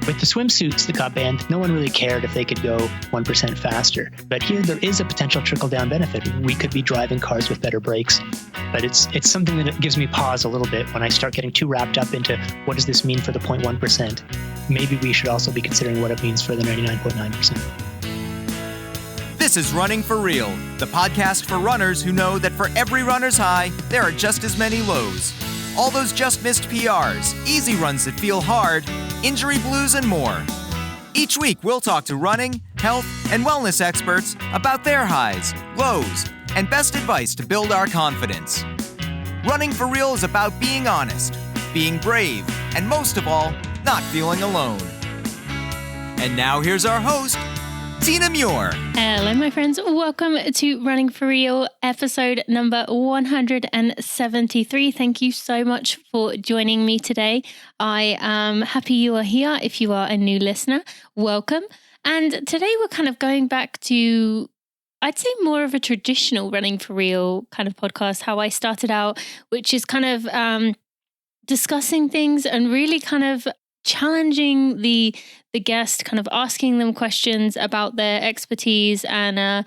With the swimsuits that got banned, no one really cared if they could go 1% faster. But here there is a potential trickle-down benefit. We could be driving cars with better brakes. But it's something that gives me pause a little bit when I start getting too wrapped up into what does this mean for the 0.1%. Maybe we should also be considering what it means for the 99.9%. This is Running for Real, the podcast for runners who know that for every runner's high, there are just as many lows. All those just missed PRs, easy runs that feel hard, injury blues, and more. Each week, we'll talk to running, health, and wellness experts about their highs, lows, and best advice to build our confidence. Running for Real is about being honest, being brave, and most of all, not feeling alone. And now here's our host, Tina Muir. Hello, my friends. Welcome to Running for Real, episode number 173. Thank you so much for joining me today. I am happy you are here. If you are a new listener, welcome. And today we're kind of going back to, I'd say, more of a traditional Running for Real kind of podcast, how I started out, which is kind of discussing things and really kind of challenging the guest, kind of asking them questions about their expertise, and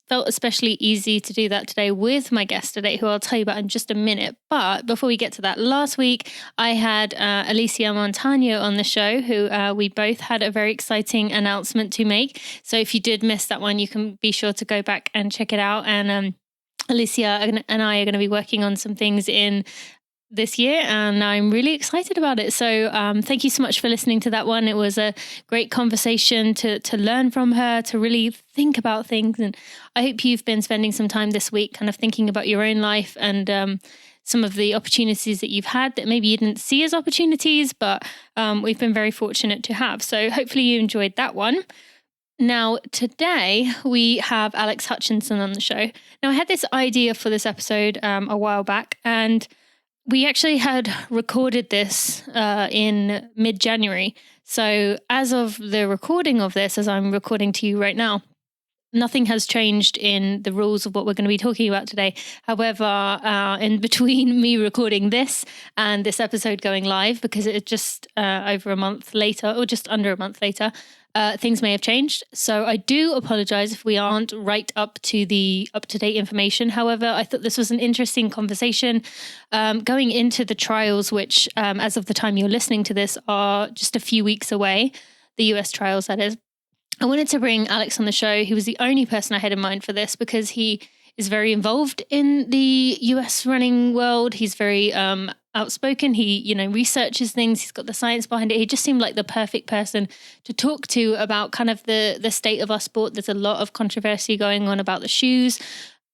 felt especially easy to do that today with my guest today, who I'll tell you about in just a minute. But before we get to that, last week I had Alicia Montano on the show, who we both had a very exciting announcement to make. So if you did miss that one, you can be sure to go back and check it out. And Alicia and I are going to be working on some things in this year, and I'm really excited about it. So thank you so much for listening to that one. It was a great conversation to learn from her, to really think about things. And I hope you've been spending some time this week kind of thinking about your own life and some of the opportunities that you've had that maybe you didn't see as opportunities, but we've been very fortunate to have. So hopefully you enjoyed that one. Now, today we have Alex Hutchinson on the show. Now, I had this idea for this episode a while back, and we actually had recorded this in mid-January. So as of the recording of this, as I'm recording to you right now, nothing has changed in the rules of what we're going to be talking about today. However, in between me recording this and this episode going live, because it's just over a month later, or just under a month later, things may have changed. So I do apologize if we aren't right up to the up-to-date information. However, I thought this was an interesting conversation going into the trials, which as of the time you're listening to this are just a few weeks away, the US trials, that is. I wanted to bring Alex on the show. He was the only person I had in mind for this because he is very involved in the US running world. He's very outspoken. He, researches things. He's got the science behind it. He just seemed like the perfect person to talk to about kind of the state of our sport. There's a lot of controversy going on about the shoes.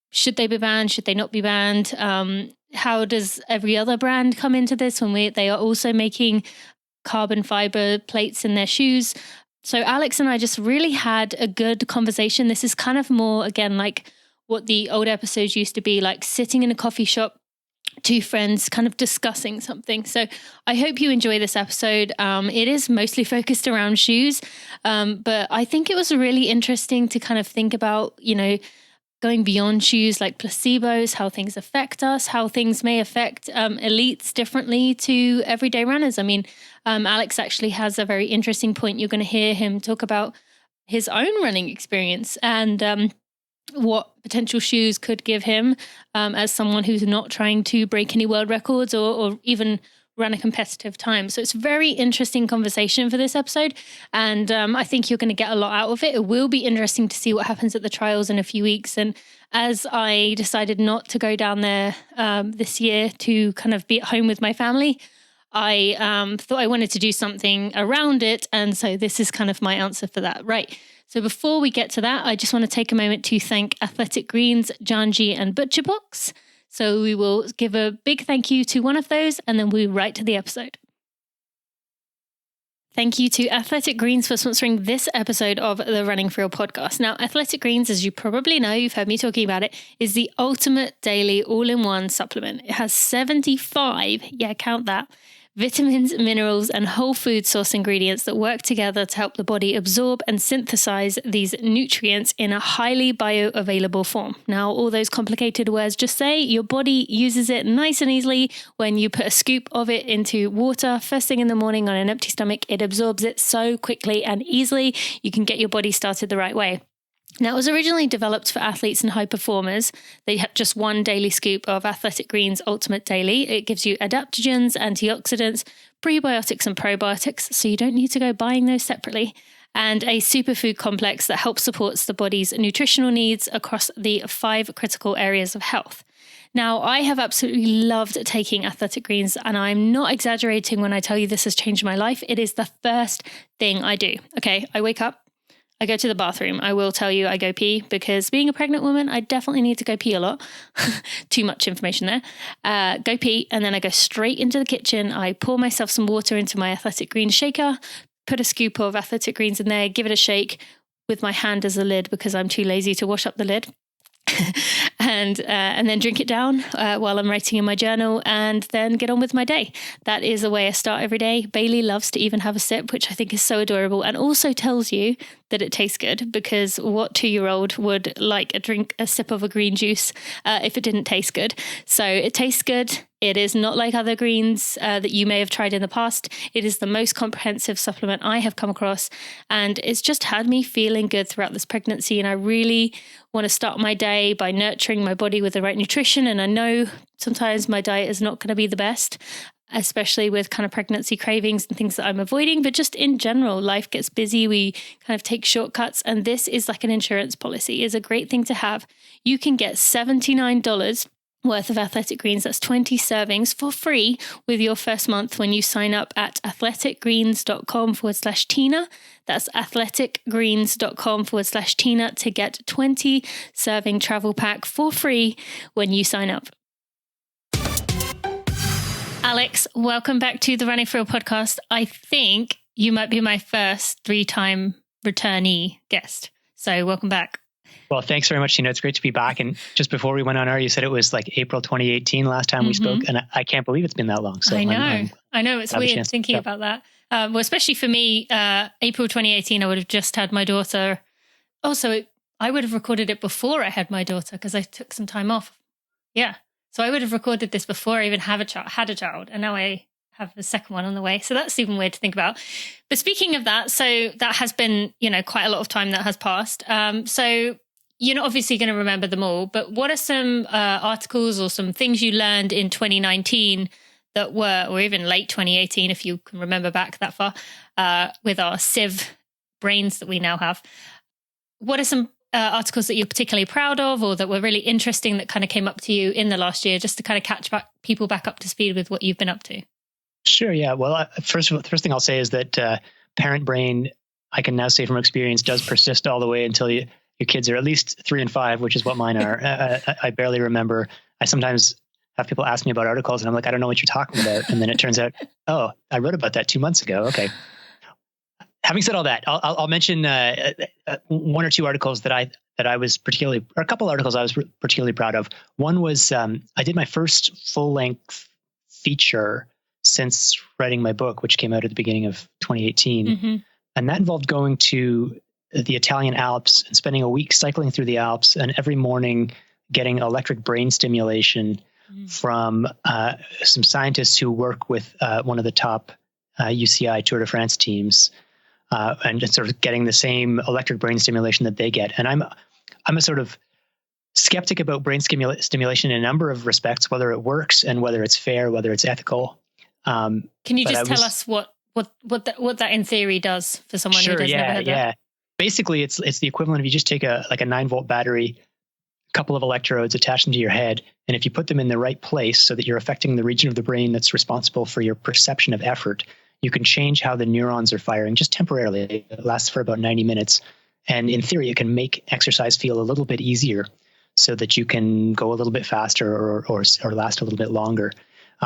Should they be banned? Should they not be banned? How does every other brand come into this when they are also making carbon fiber plates in their shoes? So Alex and I just really had a good conversation. This is kind of more, again, like what the old episodes used to be, like sitting in a coffee shop, two friends kind of discussing something. So I hope you enjoy this episode. It is mostly focused around shoes, but I think it was really interesting to kind of think about, going beyond shoes, like placebos, how things affect us, how things may affect elites differently to everyday runners. I mean, Alex actually has a very interesting point. You're going to hear him talk about his own running experience and what potential shoes could give him as someone who's not trying to break any world records or even run a competitive time. So it's a very interesting conversation for this episode. And I think you're going to get a lot out of it. It will be interesting to see what happens at the trials in a few weeks. And as I decided not to go down there this year to kind of be at home with my family, I thought I wanted to do something around it. And so this is kind of my answer for that. Right. So before we get to that, I just want to take a moment to thank Athletic Greens, Janji, and ButcherBox. So we will give a big thank you to one of those, and then we'll be right to the episode. Thank you to Athletic Greens for sponsoring this episode of the Running for Real podcast. Now, Athletic Greens, as you probably know, you've heard me talking about it, is the ultimate daily all-in-one supplement. It has 75, count that, vitamins, minerals, and whole food source ingredients that work together to help the body absorb and synthesize these nutrients in a highly bioavailable form. Now, all those complicated words just say your body uses it nice and easily. When you put a scoop of it into water first thing in the morning on an empty stomach, it absorbs it so quickly and easily. You can get your body started the right way. Now, it was originally developed for athletes and high performers. They had just one daily scoop of Athletic Greens Ultimate Daily. It gives you adaptogens, antioxidants, prebiotics and probiotics, so you don't need to go buying those separately, and a superfood complex that helps supports the body's nutritional needs across the 5 critical areas of health. Now, I have absolutely loved taking Athletic Greens, and I'm not exaggerating when I tell you this has changed my life. It is the first thing I do. Okay, I wake up, I go to the bathroom. I will tell you I go pee because being a pregnant woman, I definitely need to go pee a lot. Too much information there. Go pee, and then I go straight into the kitchen. I pour myself some water into my Athletic Greens shaker, put a scoop of Athletic Greens in there, give it a shake with my hand as a lid because I'm too lazy to wash up the lid. and then drink it down while I'm writing in my journal, and then get on with my day. That is the way I start every day. Bailey loves to even have a sip, which I think is so adorable, and also tells you that it tastes good, because what 2-year-old would like a sip of a green juice if it didn't taste good? So it tastes good. It is not like other greens that you may have tried in the past. It is the most comprehensive supplement I have come across, and it's just had me feeling good throughout this pregnancy. And I really want to start my day by nurturing my body with the right nutrition. And I know sometimes my diet is not going to be the best, especially with kind of pregnancy cravings and things that I'm avoiding. But just in general, life gets busy. We kind of take shortcuts. And this is like an insurance policy. It's a great thing to have. You can get $79 worth of Athletic Greens. That's 20 servings for free with your first month when you sign up at athleticgreens.com/Tina. That's athleticgreens.com/Tina to get 20 serving travel pack for free when you sign up. Alex, welcome back to the Running for Real podcast. I think you might be my first 3-time returnee guest. So welcome back. Well, thanks very much, Tina. It's great to be back. And just before we went on air, you said it was like April 2018 last time we spoke. And I can't believe it's been that long. So I know. It's weird thinking about that. Well, especially for me, April 2018, I would have just had my daughter. Also, I would have recorded it before I had my daughter because I took some time off. Yeah. So I would have recorded this before I even had a child. And now I have the second one on the way. So that's even weird to think about. But speaking of that, so that has been, quite a lot of time that has passed. So you're not obviously going to remember them all, but what are some articles or some things you learned in 2019 that were, or even late 2018, if you can remember back that far, with our sieve brains that we now have? What are some articles that you're particularly proud of, or that were really interesting that kind of came up to you in the last year, just to kind of catch people back up to speed with what you've been up to? Sure. Yeah. Well, first thing I'll say is that parent brain, I can now say from experience, does persist all the way until your kids are at least 3 and 5, which is what mine are. I barely remember. I sometimes have people ask me about articles and I'm like, I don't know what you're talking about. And then it turns out, oh, I wrote about that 2 months ago. Okay. Having said all that, I'll mention 1 or 2 articles that I was particularly, or a couple articles I was particularly proud of. One was I did my first full-length feature since writing my book, which came out at the beginning of 2018. Mm-hmm. And that involved going to the Italian Alps and spending a week cycling through the Alps, and every morning getting electric brain stimulation from some scientists who work with one of the top UCI Tour de France teams, and just sort of getting the same electric brain stimulation that they get. And I'm a sort of skeptic about brain stimulation in a number of respects, whether it works and whether it's fair, whether it's ethical. Can you just tell us what that in theory does for someone who doesn't never heard that? Basically, it's the equivalent of you just take a 9-volt battery, a couple of electrodes, attach them to your head, and if you put them in the right place so that you're affecting the region of the brain that's responsible for your perception of effort, you can change how the neurons are firing just temporarily. It lasts for about 90 minutes. And in theory, it can make exercise feel a little bit easier so that you can go a little bit faster or last a little bit longer.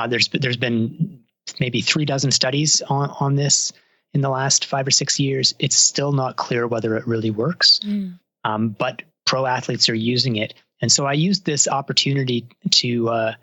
There's been maybe 36 studies on this in the last 5 or 6 years. It's still not clear whether it really works, but pro athletes are using it. And so I used this opportunity to, I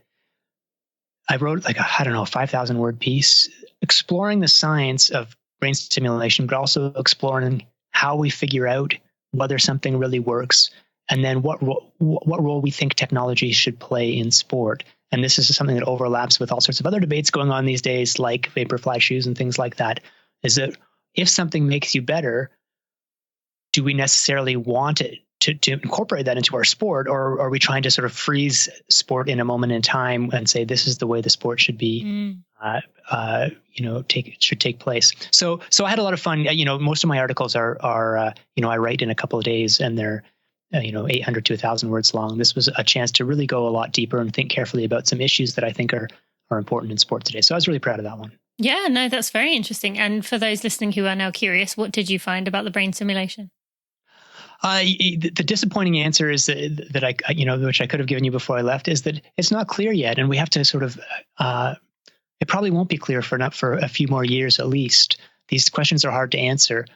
wrote like a 5,000 word piece exploring the science of brain stimulation, but also exploring how we figure out whether something really works, and then what role we think technology should play in sport. And this is something that overlaps with all sorts of other debates going on these days, like Vaporfly shoes and things like that, is that if something makes you better, do we necessarily want it to incorporate that into our sport, or are we trying to sort of freeze sport in a moment in time and say this is the way the sport should be, should take place? So I had a lot of fun. Most of my articles are I write in a couple of days, and they're 800 to 1,000 words long. This was a chance to really go a lot deeper and think carefully about some issues that I think are important in sport today. So I was really proud of that one. Yeah, no, that's very interesting. And for those listening who are now curious, what did you find about the brain simulation? The disappointing answer is that I which I could have given you before I left, is that it's not clear yet, and we have to sort of. It probably won't be clear for a few more years at least. These questions are hard to answer.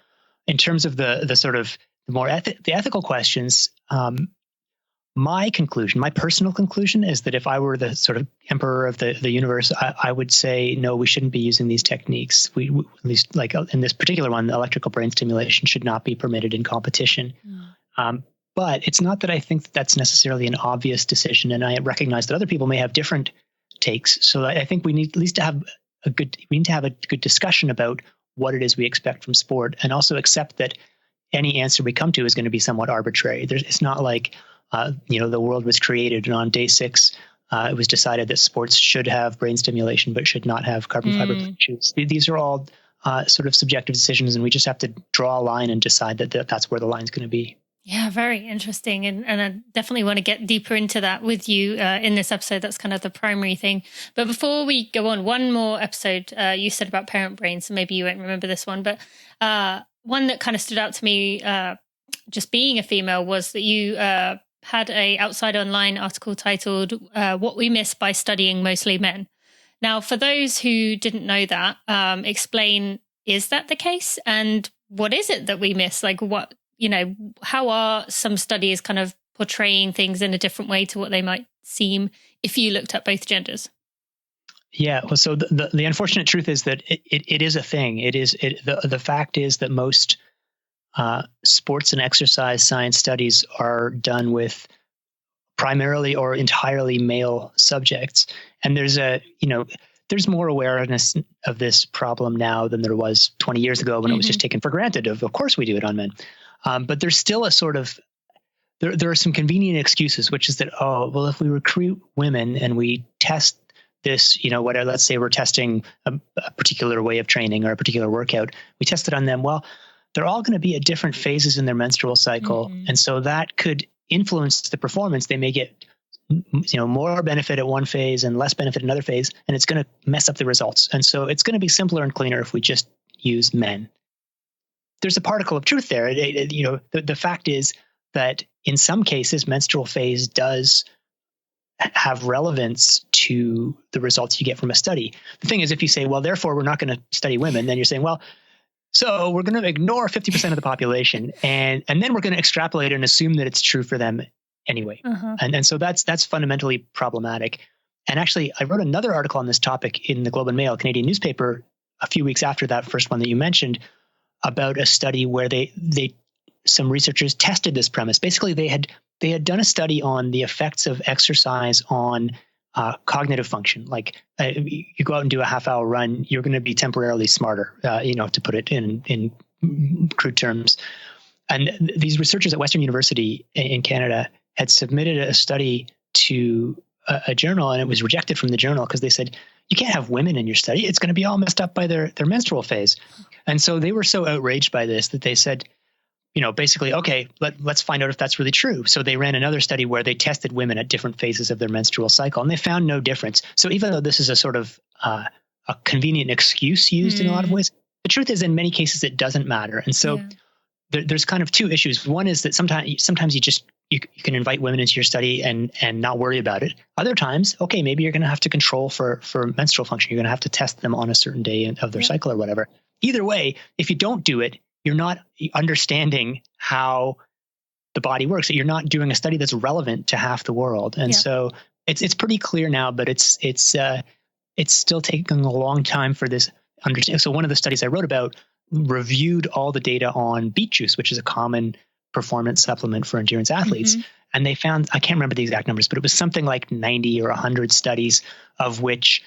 In terms of the sort of the ethical questions, my personal conclusion is that if I were the sort of emperor of the universe, I would say, no, we shouldn't be using these techniques. We at least, like in this particular one, the electrical brain stimulation should not be permitted in competition. But it's not that I think that's necessarily an obvious decision, and I recognize that other people may have different takes. So I think we need at least to have a good discussion about what it is we expect from sport, and also accept that any answer we come to is going to be somewhat arbitrary. It's not like the world was created and on day 6, it was decided that sports should have brain stimulation but should not have carbon fiber shoes. These are all sort of subjective decisions, and we just have to draw a line and decide that that's where the line's going to be. Yeah, very interesting. And I definitely want to get deeper into that with you in this episode. That's kind of the primary thing. But before we go on, one more episode you said about parent brain, so maybe you won't remember this one, but one that kind of stood out to me just being a female was that you had a Outside Online article titled What We Miss by Studying Mostly Men. Now, for those who didn't know that, explain, is that the case? And what is it that we miss? Like how are some studies kind of portraying things in a different way to what they might seem if you looked at both genders? Yeah, well, so the unfortunate truth is that it is a thing. The fact is that most sports and exercise science studies are done with primarily or entirely male subjects, and there's more awareness of this problem now than there was 20 years ago when it was just taken for granted. Of course, we do it on men, but there's still a sort of there are some convenient excuses, which is that if we recruit women and we test this, let's say we're testing a particular way of training or a particular workout, we test it on them. Well, they're all going to be at different phases in their menstrual cycle. And so that could influence the performance. They may get, more benefit at one phase and less benefit in another phase, and it's going to mess up the results. And so it's going to be simpler and cleaner if we just use men. There's a particle of truth there. The fact is that in some cases, menstrual phase does have relevance to the results you get from a study. The thing is, if you say, well, therefore we're not going to study women, then you're saying, well, so we're going to ignore 50% of the population, and then we're going to extrapolate and assume that it's true for them anyway. And so that's fundamentally problematic. And actually, I wrote another article on this topic in the Globe and Mail, Canadian newspaper, a few weeks after that first one that you mentioned, about a study where some researchers tested this premise. Basically, they had done a study on the effects of exercise on cognitive function. Like you go out and do a half-hour run, you're going to be temporarily smarter, to put it in crude terms. And these researchers at Western University in Canada had submitted a study to a journal, and it was rejected from the journal because they said, you can't have women in your study. It's going to be all messed up by their menstrual phase. And so they were so outraged by this that they said, basically, okay, let's find out if that's really true. So they ran another study where they tested women at different phases of their menstrual cycle, and they found no difference. So even though this is a sort of a convenient excuse used in a lot of ways, the truth is in many cases it doesn't matter. And so there's kind of two issues. One is that sometimes you can invite women into your study and not worry about it. Other times, okay, maybe you're going to have to control for menstrual function. You're going to have to test them on a certain day of their cycle or whatever. Either way, if you don't do it, you're not understanding how the body works. You're not doing a study that's relevant to half the world. And so it's pretty clear now, but it's still taking a long time for this understand. So one of the studies I wrote about reviewed all the data on beet juice, which is a common performance supplement for endurance athletes. Mm-hmm. And they found, I can't remember the exact numbers, but it was something like 90 or 100 studies, of which,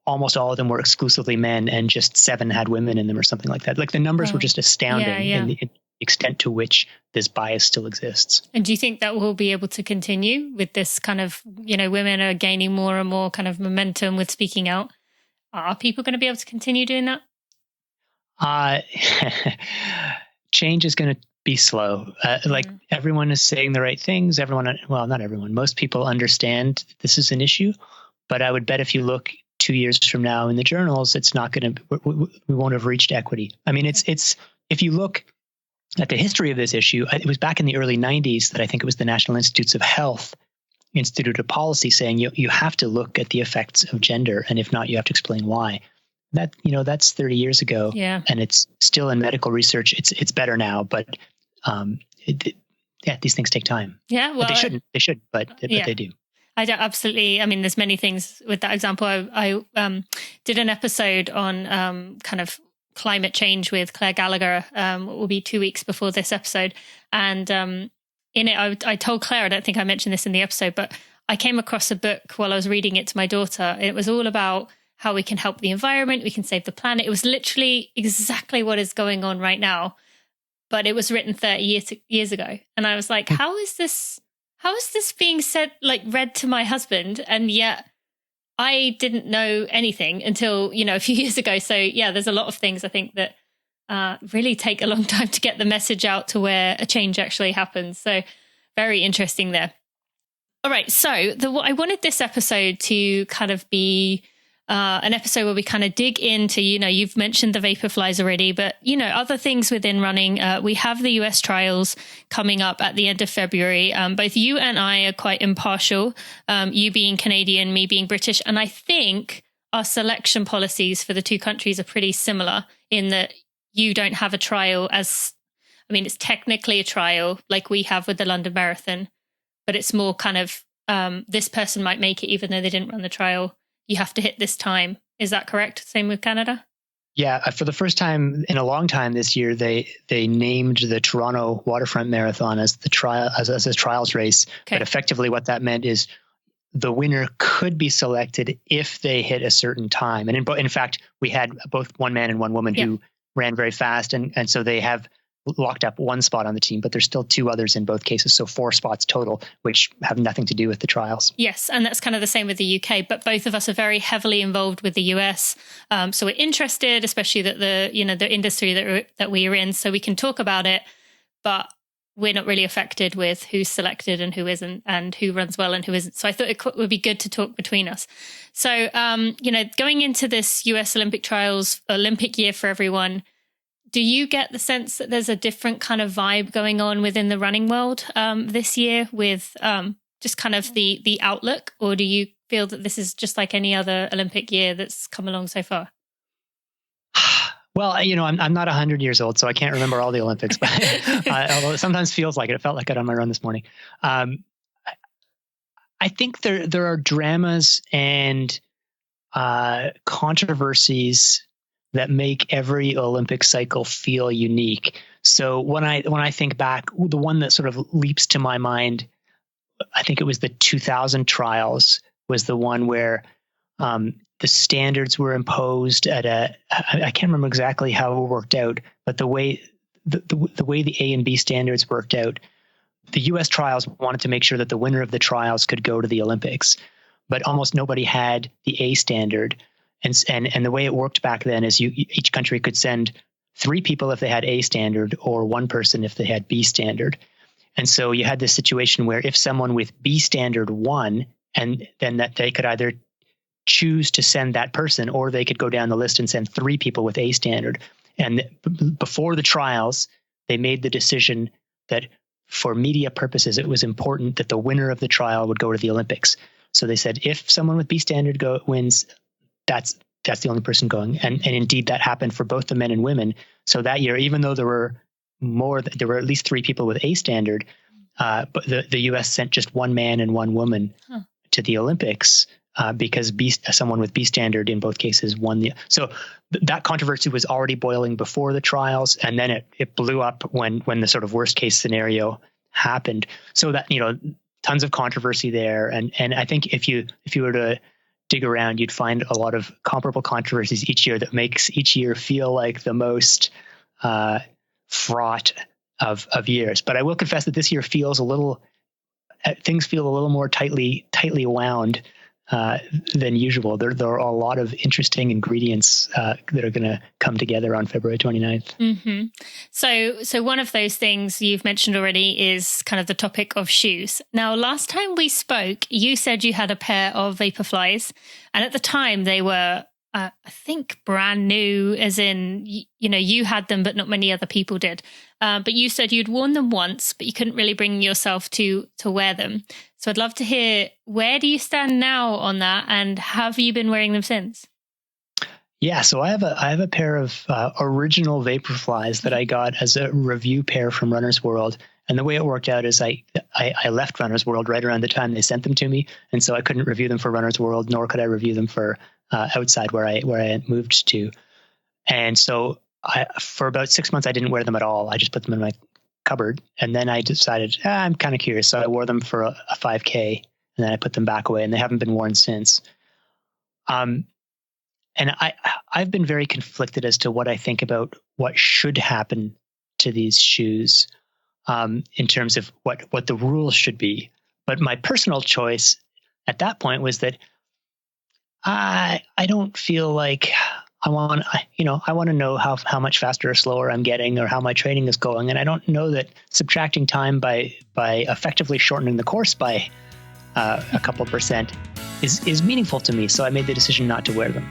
almost all of them were exclusively men and just 7 had women in them or something like that. Like the numbers were just astounding in the extent to which this bias still exists. And do you think that we'll be able to continue with this kind of, women are gaining more and more kind of momentum with speaking out? Are people going to be able to continue doing that? Change is going to be slow. Like everyone is saying the right things. Not everyone. Most people understand this is an issue, but I would bet if you look 2 years from now in the journals, it's not going to. We won't have reached equity. I mean, it's if you look at the history of this issue, it was back in the early 90s that I think it was the National Institutes of Health instituted a policy saying you have to look at the effects of gender, and if not, you have to explain why. That's 30 years ago, and it's still in medical research. It's better now, but these things take time. Yeah, well, but they shouldn't. They should, but they do. I don't, absolutely. I mean, there's many things with that example. I did an episode on kind of climate change with Claire Gallagher. It will be 2 weeks before this episode, and in it, I told Claire. I don't think I mentioned this in the episode, but I came across a book while I was reading it to my daughter. It was all about how we can help the environment, we can save the planet. It was literally exactly what is going on right now, but it was written 30 years ago. And I was like, how is this being said, like read to my husband? And yet I didn't know anything until, a few years ago. So yeah, there's a lot of things I think that really take a long time to get the message out to where a change actually happens. So very interesting there. All right. So I wanted this episode to kind of be an episode where we kind of dig into, you've mentioned the vapor flies already, but, other things within running. We have the US trials coming up at the end of February. Both you and I are quite impartial, you being Canadian, me being British. And I think our selection policies for the two countries are pretty similar in that you don't have a trial it's technically a trial like we have with the London Marathon, but it's more kind of this person might make it even though they didn't run the trial. You have to hit this time. Is that correct? Same with Canada? Yeah. For the first time in a long time this year, they named the Toronto Waterfront Marathon as the trial as a trials race. Okay. But effectively what that meant is the winner could be selected if they hit a certain time. And in fact, we had both one man and one woman who ran very fast. And so they have locked up one spot on the team, but there's still 2 others in both cases. So 4 spots total, which have nothing to do with the trials. Yes. And that's kind of the same with the UK, but both of us are very heavily involved with the US. So we're interested, especially that the industry that we are in, so we can talk about it, but we're not really affected with who's selected and who isn't and who runs well and who isn't. So I thought it would be good to talk between us. So, going into this US Olympic trials, Olympic year for everyone, do you get the sense that there's a different kind of vibe going on within the running world this year with just kind of the outlook? Or do you feel that this is just like any other Olympic year that's come along so far? Well, I'm not 100 years old, so I can't remember all the Olympics, but although it sometimes feels like it. It felt like it on my run this morning. I think there are dramas and controversies that make every Olympic cycle feel unique. So when I think back, the one that sort of leaps to my mind, I think it was the 2000 trials, was the one where the standards were imposed at I can't remember exactly how it worked out, but the way the A and B standards worked out, the US trials wanted to make sure that the winner of the trials could go to the Olympics, but almost nobody had the A standard. And the way it worked back then is each country could send 3 people if they had A standard or 1 person if they had B standard. And so you had this situation where if someone with B standard won, and then that they could either choose to send that person or they could go down the list and send 3 people with A standard. And before the trials, they made the decision that for media purposes, it was important that the winner of the trial would go to the Olympics. So they said, if someone with B standard wins, that's the only person going. And indeed that happened for both the men and women. So that year, even though there were at least 3 people with A standard, but the US sent just 1 man and 1 woman to the Olympics. because someone with B standard in both cases won that controversy was already boiling before the trials, and then it blew up when the sort of worst case scenario happened. So that, tons of controversy there, and I think if you were to dig around, you'd find a lot of comparable controversies each year that makes each year feel like the most fraught of years. But I will confess that this year feels things feel a little more tightly wound than usual. There are a lot of interesting ingredients that are going to come together on February 29th. Mm-hmm. So one of those things you've mentioned already is kind of the topic of shoes. Now, last time we spoke, you said you had a pair of Vaporflies, and at the time they were, I think, brand new, as in, you had them, but not many other people did. But you said you'd worn them once, but you couldn't really bring yourself to wear them. So I'd love to hear, where do you stand now on that, and have you been wearing them since? Yeah, so I have a pair of original Vaporflies that I got as a review pair from Runner's World. And the way it worked out is I left Runner's World right around the time they sent them to me, and so I couldn't review them for Runner's World, nor could I review them for outside where I had moved to. And so for about 6 months, I didn't wear them at all. I just put them in my cupboard. And then I decided, I'm kind of curious. So I wore them for a 5K, and then I put them back away, and they haven't been worn since. And I've been very conflicted as to what I think about what should happen to these shoes in terms of what the rules should be. But my personal choice at that point was that I don't feel like I want to know how much faster or slower I'm getting, or how my training is going. And I don't know that subtracting time by effectively shortening the course by a couple percent is meaningful to me. So I made the decision not to wear them.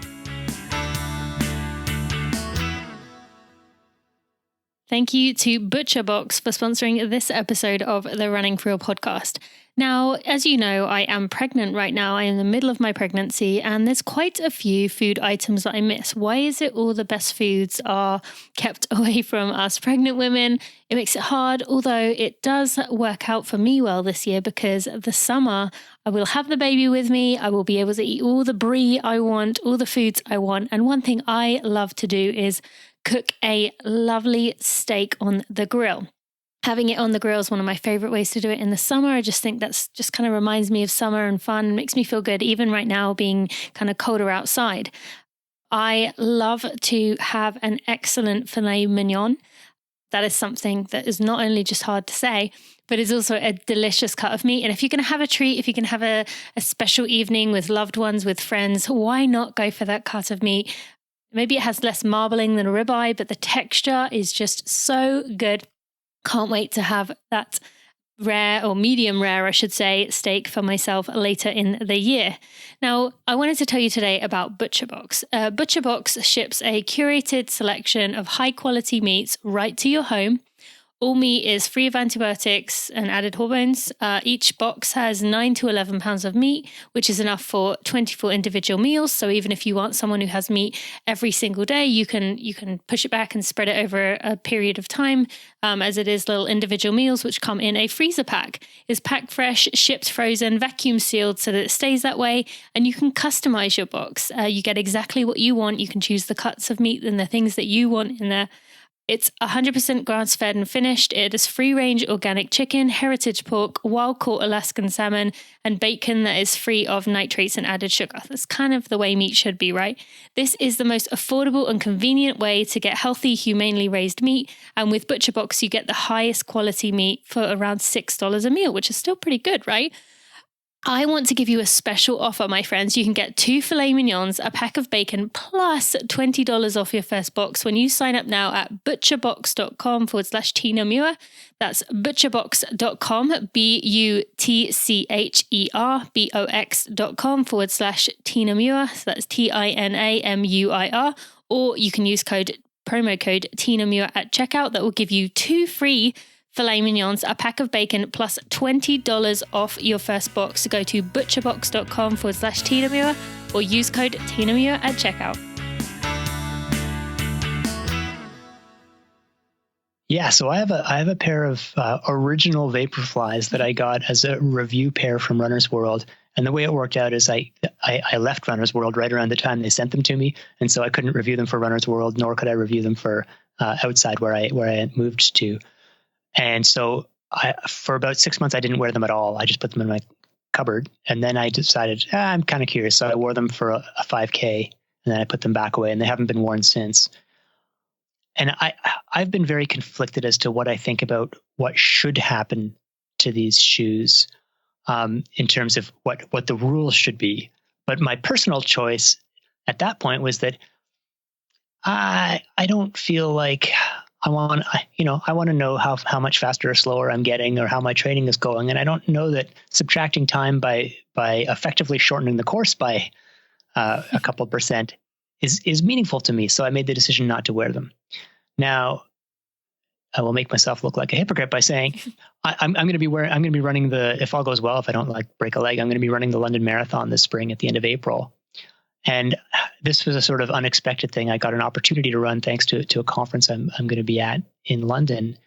Thank you to ButcherBox for sponsoring this episode of the Running for Real podcast. Now, as you know, I am pregnant right now. I am in the middle of my pregnancy, and there's quite a few food items that I miss. Why is it all the best foods are kept away from us pregnant women? It makes it hard, although it does work out for me well this year, because the summer I will have the baby with me. I will be able to eat all the brie I want, all the foods I want. And one thing I love to do is cook a lovely steak on the grill. Having it on the grill is one of my favorite ways to do it in the summer. I just think that's just kind of reminds me of summer and fun, and makes me feel good, even right now being kind of colder outside. I love to have an excellent filet mignon. That is something that is not only just hard to say, but is also a delicious cut of meat. And if you're going to have a treat, if you can have a special evening with loved ones, with friends, why not go for that cut of meat? Maybe it has less marbling than a ribeye, but the texture is just so good. Can't wait to have that rare, or medium rare, I should say, steak for myself later in the year. Now, I wanted to tell you today about ButcherBox. ButcherBox ships a curated selection of high quality meats right to your home. All meat is free of antibiotics and added hormones. Each box has 9 to 11 pounds of meat, which is enough for 24 individual meals. So even if you want someone who has meat every single day, you can push it back and spread it over a period of time, as it is little individual meals, which come in a freezer pack. It's packed fresh, shipped frozen, vacuum sealed so that it stays that way, and you can customize your box. You get exactly what you want. You can choose the cuts of meat and the things that you want in there. It's 100% grass-fed and finished. It is free-range organic chicken, heritage pork, wild-caught Alaskan salmon, and bacon that is free of nitrates and added sugar. That's kind of the way meat should be, right? This is the most affordable and convenient way to get healthy, humanely raised meat. And with ButcherBox, you get the highest quality meat for around $6 a meal, which is still pretty good, right? I want to give you a special offer, my friends. You can get 2 filet mignons, a pack of bacon, plus $20 off your first box when you sign up now at butcherbox.com/Tina Muir. That's butcherbox.com, butcherbox.com/Tina Muir. So that's TINAMUIR. Or you can use promo code Tina Muir at checkout. That will give you 2 free filet mignons, a pack of bacon, plus $20 off your first box. So go to butcherbox.com/Tina Muir or use code Tina Muir at checkout. Yeah, so I have a pair of original Vaporflies that I got as a review pair from Runner's World. And the way it worked out is I left Runner's World right around the time they sent them to me. And so I couldn't review them for Runner's World, nor could I review them for outside where I had moved to. And so for about 6 months, I didn't wear them at all. I just put them in my cupboard. And then I decided, I'm kind of curious. So I wore them for a 5K, and then I put them back away, and they haven't been worn since. And I've been very conflicted as to what I think about what should happen to these shoes in terms of what the rules should be. But my personal choice at that point was that I don't feel like I want to know how much faster or slower I'm getting or how my training is going. And I don't know that subtracting time by effectively shortening the course by a couple of percent is meaningful to me. So I made the decision not to wear them. Now, I will make myself look like a hypocrite by saying I'm going to be running if all goes well, if I don't break a leg, I'm going to be running the London Marathon this spring at the end of April. And this was a sort of unexpected thing. I got an opportunity to run thanks to a conference I'm going to be at in London.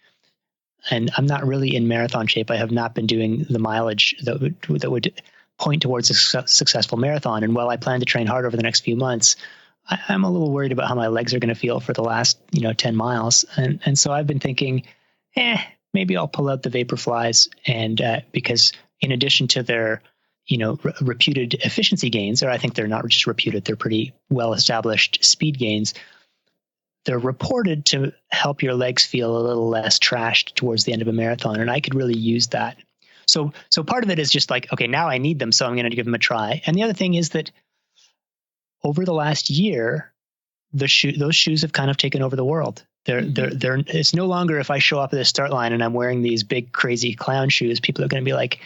And I'm not really in marathon shape. I have not been doing the mileage that would point towards a successful marathon. And while I plan to train hard over the next few months, I'm a little worried about how my legs are going to feel for the last 10 miles. And so I've been thinking, maybe I'll pull out the Vaporflies, and because in addition to their reputed efficiency gains, or I think they're not just reputed, they're pretty well-established speed gains. They're reported to help your legs feel a little less trashed towards the end of a marathon, and I could really use that. So part of it is just okay, now I need them, so I'm going to give them a try. And the other thing is that over the last year, those shoes have kind of taken over the world. It's no longer if I show up at the start line and I'm wearing these big, crazy clown shoes, people are going to be like,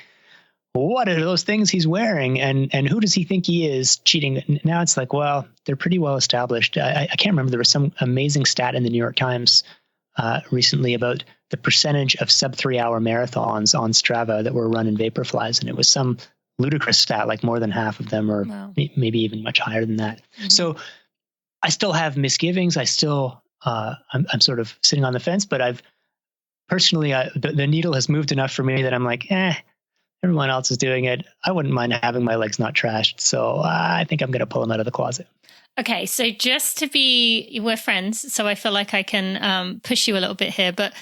what are those things he's wearing? And who does he think he is cheating? Now it's well, they're pretty well established. I can't remember. There was some amazing stat in the New York Times recently about the percentage of sub 3 hour marathons on Strava that were run in Vaporflies. And it was some ludicrous stat, more than half of them, or wow, maybe even much higher than that. Mm-hmm. So I still have misgivings. I still, I'm sort of sitting on the fence, but I've personally, the needle has moved enough for me that I'm everyone else is doing it. I wouldn't mind having my legs not trashed. So I think I'm going to pull them out of the closet. Okay. So we're friends. So I feel like I can push you a little bit here, but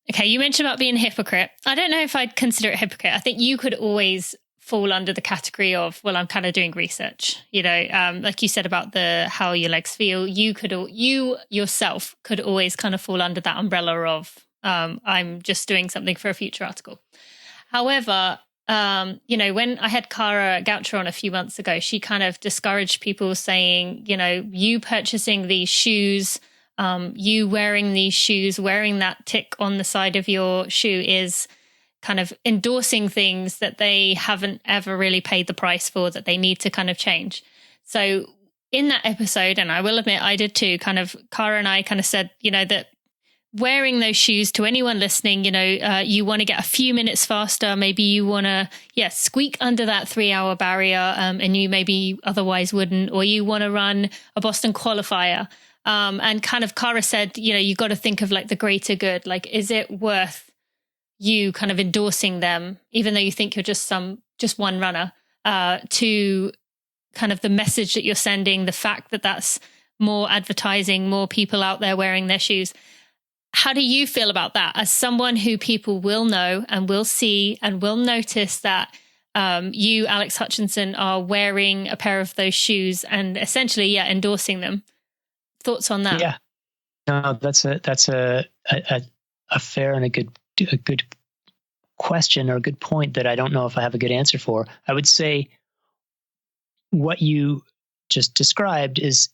okay. You mentioned about being a hypocrite. I don't know if I'd consider it a hypocrite. I think you could always fall under the category of, well, I'm kind of doing research, like you said about how your legs feel. You yourself could always kind of fall under that umbrella of, I'm just doing something for a future article. However, when I had Cara Goucher on a few months ago, she kind of discouraged people saying, you purchasing these shoes, you wearing these shoes, wearing that tick on the side of your shoe is kind of endorsing things that they haven't ever really paid the price for, that they need to kind of change. So in that episode, and I will admit I did too, Cara and I kind of said, that wearing those shoes, to anyone listening, you want to get a few minutes faster. Maybe you want to, squeak under that 3 hour barrier, and you maybe otherwise wouldn't, or you want to run a Boston qualifier. And kind of Cara said, you got to think of the greater good. Is it worth you kind of endorsing them, even though you think you're just one runner, to kind of the message that you're sending, the fact that that's more advertising, more people out there wearing their shoes. How do you feel about that as someone who people will know and will see and will notice that you, Alex Hutchinson, are wearing a pair of those shoes and essentially, endorsing them? Thoughts on that? Yeah, no, that's a fair and a good question, or a good point that I don't know if I have a good answer for. I would say what you just described is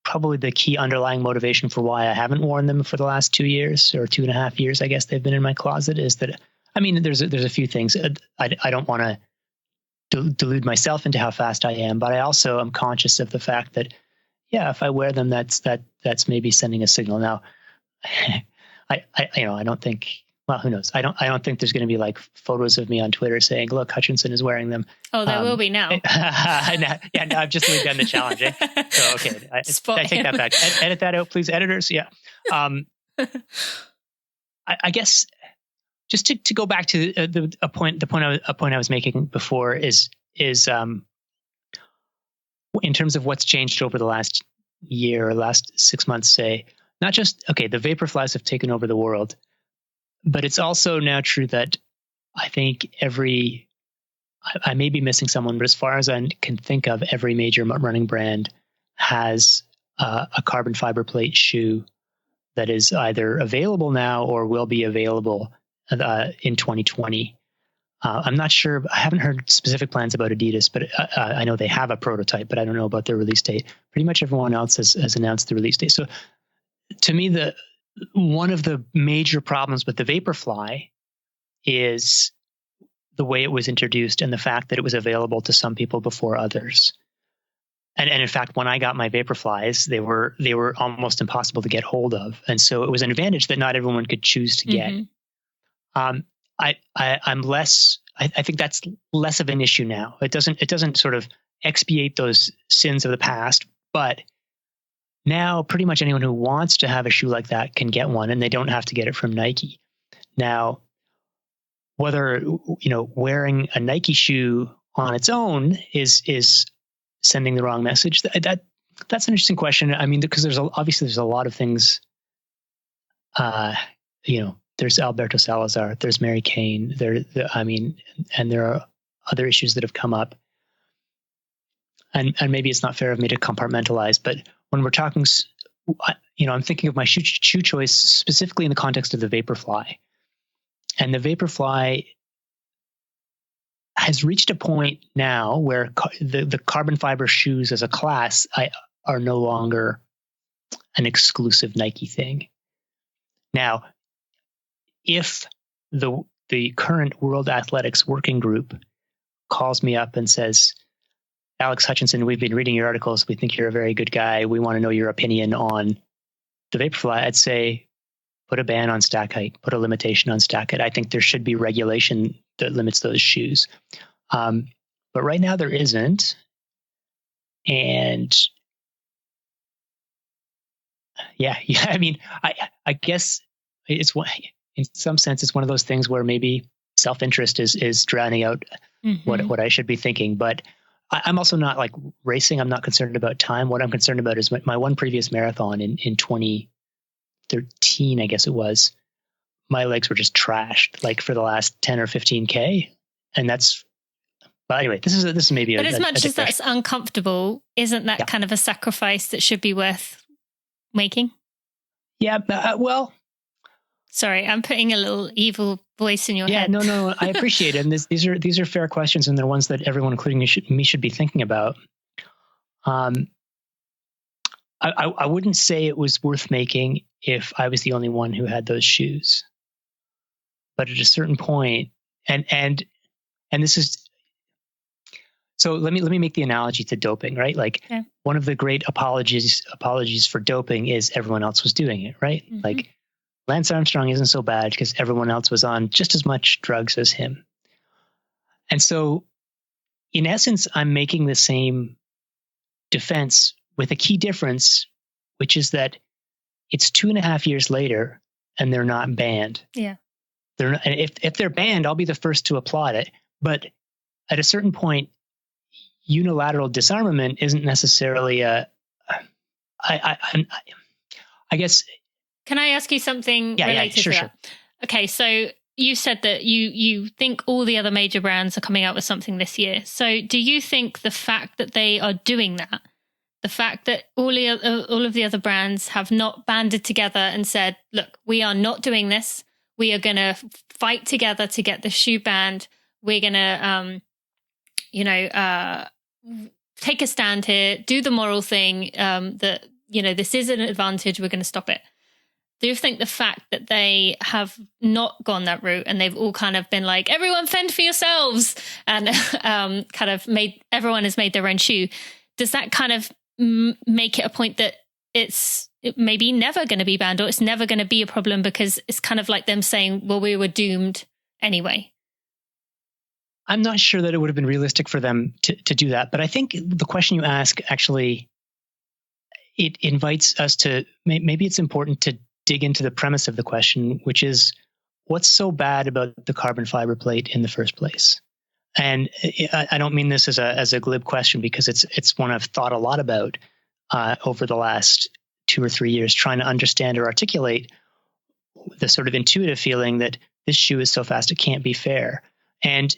probably the key underlying motivation for why I haven't worn them for the last 2 years, or 2.5 years, I guess they've been in my closet. Is that, there's a few things. I don't want to delude myself into how fast I am, but I also am conscious of the fact that, if I wear them, that's maybe sending a signal. Now, I don't think. Well, who knows? I don't think there's going to be photos of me on Twitter saying, "Look, Hutchinson is wearing them." Oh, there will be now. No, I've just really done the challenge. So okay, I take that back. Edit that out, please, editors. Yeah. I guess just to go back to a point I was making before is in terms of what's changed over the last year or last 6 months, say, not just, okay, the vaporflies have taken over the world, but it's also now true that I think I may be missing someone, but as far as I can think of, every major running brand has a carbon fiber plate shoe that is either available now or will be available in 2020. I'm not sure. I haven't heard specific plans about Adidas, but I know they have a prototype, but I don't know about their release date. Pretty much everyone else has announced the release date. So to me, one of the major problems with the Vaporfly is the way it was introduced and the fact that it was available to some people before others. And in fact, when I got my Vaporflies, they were almost impossible to get hold of. And so it was an advantage that not everyone could choose to get. I think that's less of an issue now. It doesn't sort of expiate those sins of the past, but now pretty much anyone who wants to have a shoe like that can get one, and they don't have to get it from Nike. Now, whether, wearing a Nike shoe on its own is sending the wrong message, that's an interesting question. I mean, because there's a lot of things, there's Alberto Salazar, there's Mary Kane, and there are other issues that have come up. And maybe it's not fair of me to compartmentalize, but when we're talking, I'm thinking of my shoe choice specifically in the context of the Vaporfly. And the Vaporfly has reached a point now where the carbon fiber shoes as a class are no longer an exclusive Nike thing. Now, if the current World Athletics Working Group calls me up and says, Alex Hutchinson, we've been reading your articles. We think you're a very good guy. We want to know your opinion on the Vaporfly. I'd say, put a ban on stack height, put a limitation on stack height. I think there should be regulation that limits those shoes. But right now there isn't. And I mean, I guess in some sense, it's one of those things where maybe self-interest is drowning out what I should be thinking. But I'm also not like racing. I'm not concerned about time. What I'm concerned about is my one previous marathon in 2013, I guess it was. My legs were just trashed like for the last 10 or 15K. And but anyway, this is maybe but as much as that's uncomfortable, isn't that kind of a sacrifice that should be worth making? Yeah, well, sorry, I'm putting a little evil voice in your head. Yeah, no, I appreciate it. And these are fair questions, and they're ones that everyone, including me, should be thinking about. I wouldn't say it was worth making if I was the only one who had those shoes. But at a certain point, and this is, so let me make the analogy to doping, right? Like one of the great apologies for doping is everyone else was doing it, right? Mm-hmm. Like Lance Armstrong isn't so bad because everyone else was on just as much drugs as him. And so in essence, I'm making the same defense with a key difference, which is that it's 2.5 years later and they're not banned. Yeah. If they're banned, I'll be the first to applaud it. But at a certain point, unilateral disarmament isn't necessarily I guess. Can I ask you something related to that? Sure. Okay, so you said that you think all the other major brands are coming out with something this year. So do you think the fact that they are doing that, the fact that all of the other brands have not banded together and said, look, we are not doing this. We are going to fight together to get the shoe banned. We're going to, take a stand here, do the moral thing, that, this is an advantage. We're going to stop it. Do you think the fact that they have not gone that route and they've all kind of been like, everyone fend for yourselves, and kind of everyone has made their own shoe, does that kind of make it a point that it may be never going to be banned, or it's never going to be a problem because it's kind of like them saying, well, we were doomed anyway? I'm not sure that it would have been realistic for them to do that. But I think the question you ask, actually, it invites us to, maybe it's important to dig into the premise of the question, which is, what's so bad about the carbon fiber plate in the first place? And I don't mean this as a glib question, because it's one I've thought a lot about over the last 2 or 3 years, trying to understand or articulate the sort of intuitive feeling that this shoe is so fast it can't be fair. And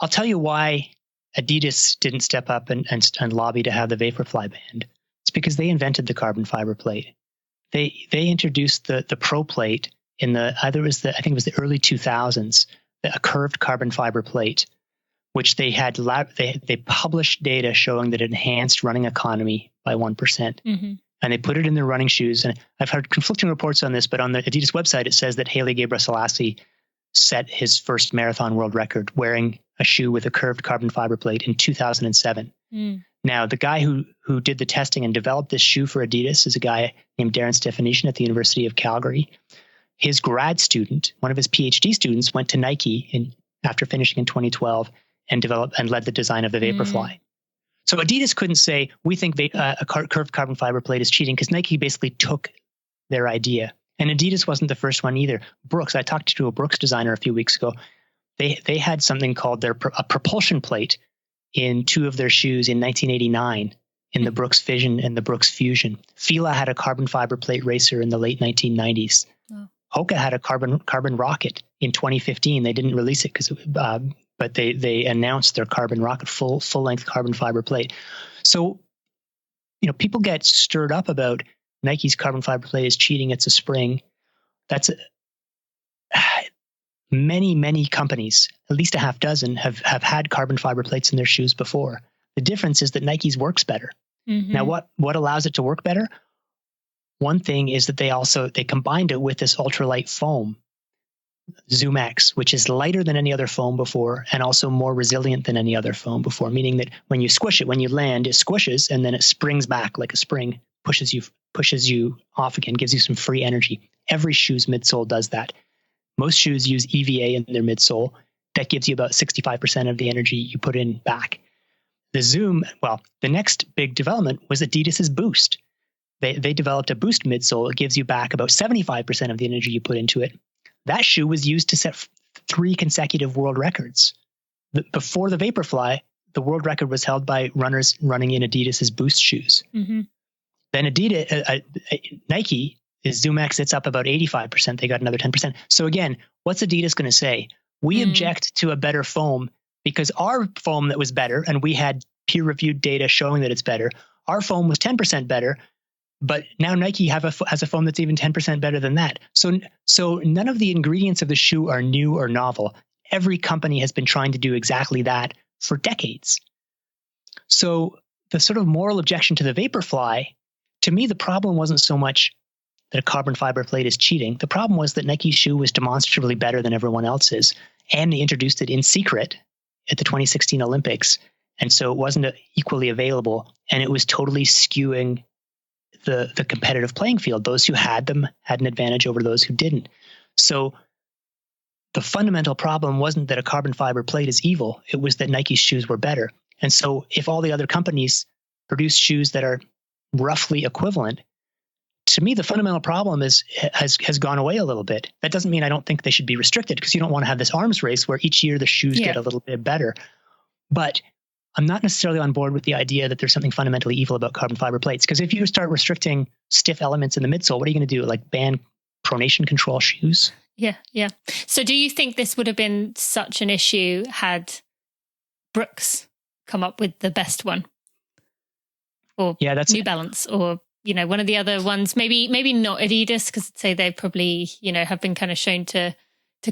I'll tell you why Adidas didn't step up and lobby to have the Vaporfly banned. It's because they invented the carbon fiber plate. They introduced the Pro plate in I think it was the early 2000s, a curved carbon fiber plate, which they had they published data showing that it enhanced running economy by 1%. Mm-hmm. And they put it in their running shoes. And I've heard conflicting reports on this, but on the Adidas website, it says that Haile Gebrselassie set his first marathon world record wearing a shoe with a curved carbon fiber plate in 2007. Now, the guy who did the testing and developed this shoe for Adidas is a guy named Darren Stefanician at the University of Calgary. His grad student, one of his PhD students, went to Nike after finishing in 2012 and developed and led the design of the Vaporfly. So Adidas couldn't say, we think a curved carbon fiber plate is cheating, because Nike basically took their idea. And Adidas wasn't the first one either. Brooks, I talked to a Brooks designer a few weeks ago. They had something called a propulsion plate in 2 of their shoes in 1989 in the Brooks Vision and the Brooks Fusion. Fila had a carbon fiber plate racer in the late 1990s. Oh. Hoka had a carbon rocket in 2015. They didn't release it but they announced their carbon rocket, full length carbon fiber plate. So, people get stirred up about Nike's carbon fiber plate is cheating. It's a spring. That's many companies, at least a half dozen, have had carbon fiber plates in their shoes before. The difference is that Nike's works better. Mm-hmm. Now, what allows it to work better? One thing is that they combined it with this ultralight foam, Zoom X, which is lighter than any other foam before and also more resilient than any other foam before, meaning that when you squish it, when you land, it squishes and then it springs back like a spring, pushes you off again, gives you some free energy. Every shoe's midsole does that. Most shoes use EVA in their midsole. That gives you about 65% of the energy you put in back. The next big development was Adidas's Boost. They developed a Boost midsole. It gives you back about 75% of the energy you put into it. That shoe was used to set 3 consecutive world records. Before the Vaporfly, the world record was held by runners running in Adidas's Boost shoes. Mm-hmm. Then Nike, is Zoom X, it's up about 85%. They got another 10%. So again, what's Adidas going to say? We object to a better foam because our foam that was better, and we had peer-reviewed data showing that it's better, our foam was 10% better, but now Nike has a foam that's even 10% better than that. So none of the ingredients of the shoe are new or novel. Every company has been trying to do exactly that for decades. So the sort of moral objection to the Vaporfly, to me, the problem wasn't so much that a carbon fiber plate is cheating. The problem was that Nike's shoe was demonstrably better than everyone else's, and they introduced it in secret at the 2016 Olympics. And so it wasn't equally available, and it was totally skewing the competitive playing field. Those who had them had an advantage over those who didn't. So the fundamental problem wasn't that a carbon fiber plate is evil. It was that Nike's shoes were better. And so if all the other companies produce shoes that are roughly equivalent, to me, the fundamental problem has gone away a little bit. That doesn't mean I don't think they should be restricted, because you don't want to have this arms race where each year the shoes get a little bit better. But I'm not necessarily on board with the idea that there's something fundamentally evil about carbon fiber plates. Because if you start restricting stiff elements in the midsole, what are you going to do? Like ban pronation control shoes? Yeah. So do you think this would have been such an issue had Brooks come up with the best one? Or New Balance, or one of the other ones, maybe not Adidas, because I'd say they probably, have been kind of shown to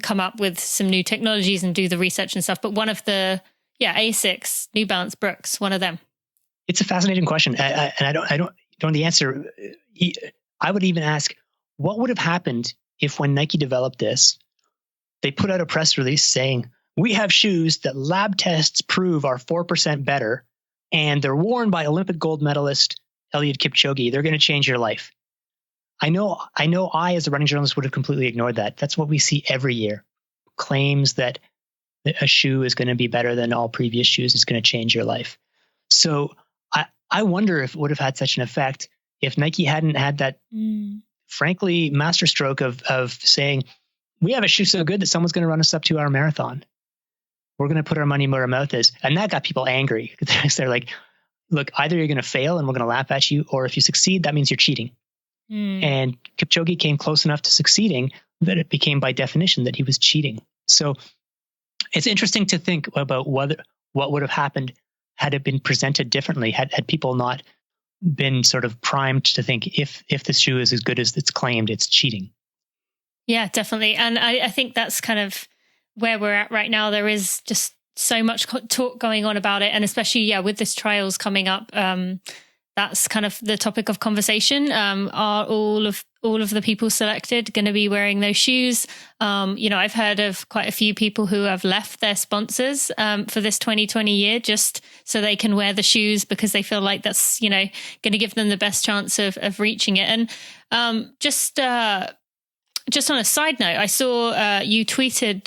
come up with some new technologies and do the research and stuff. But one of the, Asics, New Balance, Brooks, one of them. It's a fascinating question. And I don't know the answer. I would even ask, what would have happened if when Nike developed this, they put out a press release saying, we have shoes that lab tests prove are 4% better, and they're worn by Olympic gold medalist Eliud Kipchoge. They're going to change your life. I know I, as a running journalist, would have completely ignored that. That's what we see every year. Claims that a shoe is going to be better than all previous shoes. It's going to change your life. So I wonder if it would have had such an effect if Nike hadn't had that, frankly, masterstroke of saying, we have a shoe so good that someone's going to run a sub 2-hour marathon. We're going to put our money where our mouth is. And that got people angry. They're like, look, either you're going to fail and we're going to laugh at you, or if you succeed, that means you're cheating. And Kipchoge came close enough to succeeding that it became by definition that he was cheating. So it's interesting to think about what would have happened had it been presented differently, had people not been sort of primed to think if the shoe is as good as it's claimed, it's cheating. Yeah, definitely. And I think that's kind of where we're at right now. There is just so much talk going on about it. And especially, with this trials coming up, that's kind of the topic of conversation. Are all of the people selected going to be wearing those shoes? I've heard of quite a few people who have left their sponsors for this 2020 year just so they can wear the shoes because they feel like that's, going to give them the best chance of reaching it. And just on a side note, I saw you tweeted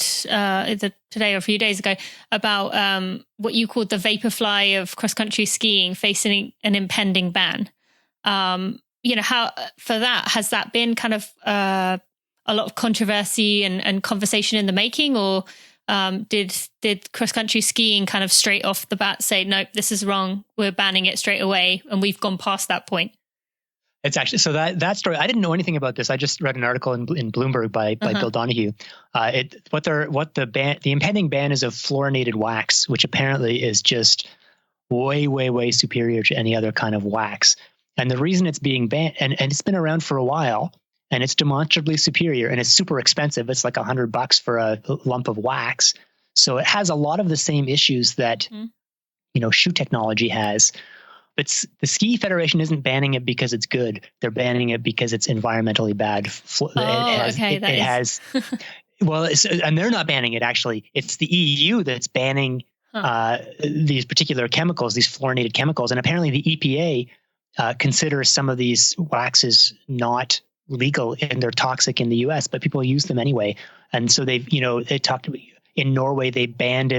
today or a few days ago about what you called the vaporfly of cross-country skiing facing an impending ban. How for that, has that been kind of a lot of controversy and conversation in the making, or did cross-country skiing kind of straight off the bat say, nope, this is wrong, we're banning it straight away, and we've gone past that point? It's actually, so that story, I didn't know anything about this. I just read an article in Bloomberg by Bill Donahue. The impending ban is of fluorinated wax, which apparently is just way, way, way superior to any other kind of wax. And the reason it's being banned, and it's been around for a while, and it's demonstrably superior, and it's super expensive. It's like $100 for a lump of wax. So it has a lot of the same issues that, shoe technology has. But the Ski Federation isn't banning it because it's good. They're banning it because it's environmentally bad. And they're not banning it, actually. It's the EU that's banning these particular chemicals, these fluorinated chemicals. And apparently the EPA considers some of these waxes not legal and they're toxic in the US, but people use them anyway. And so they talked about, in Norway, they banned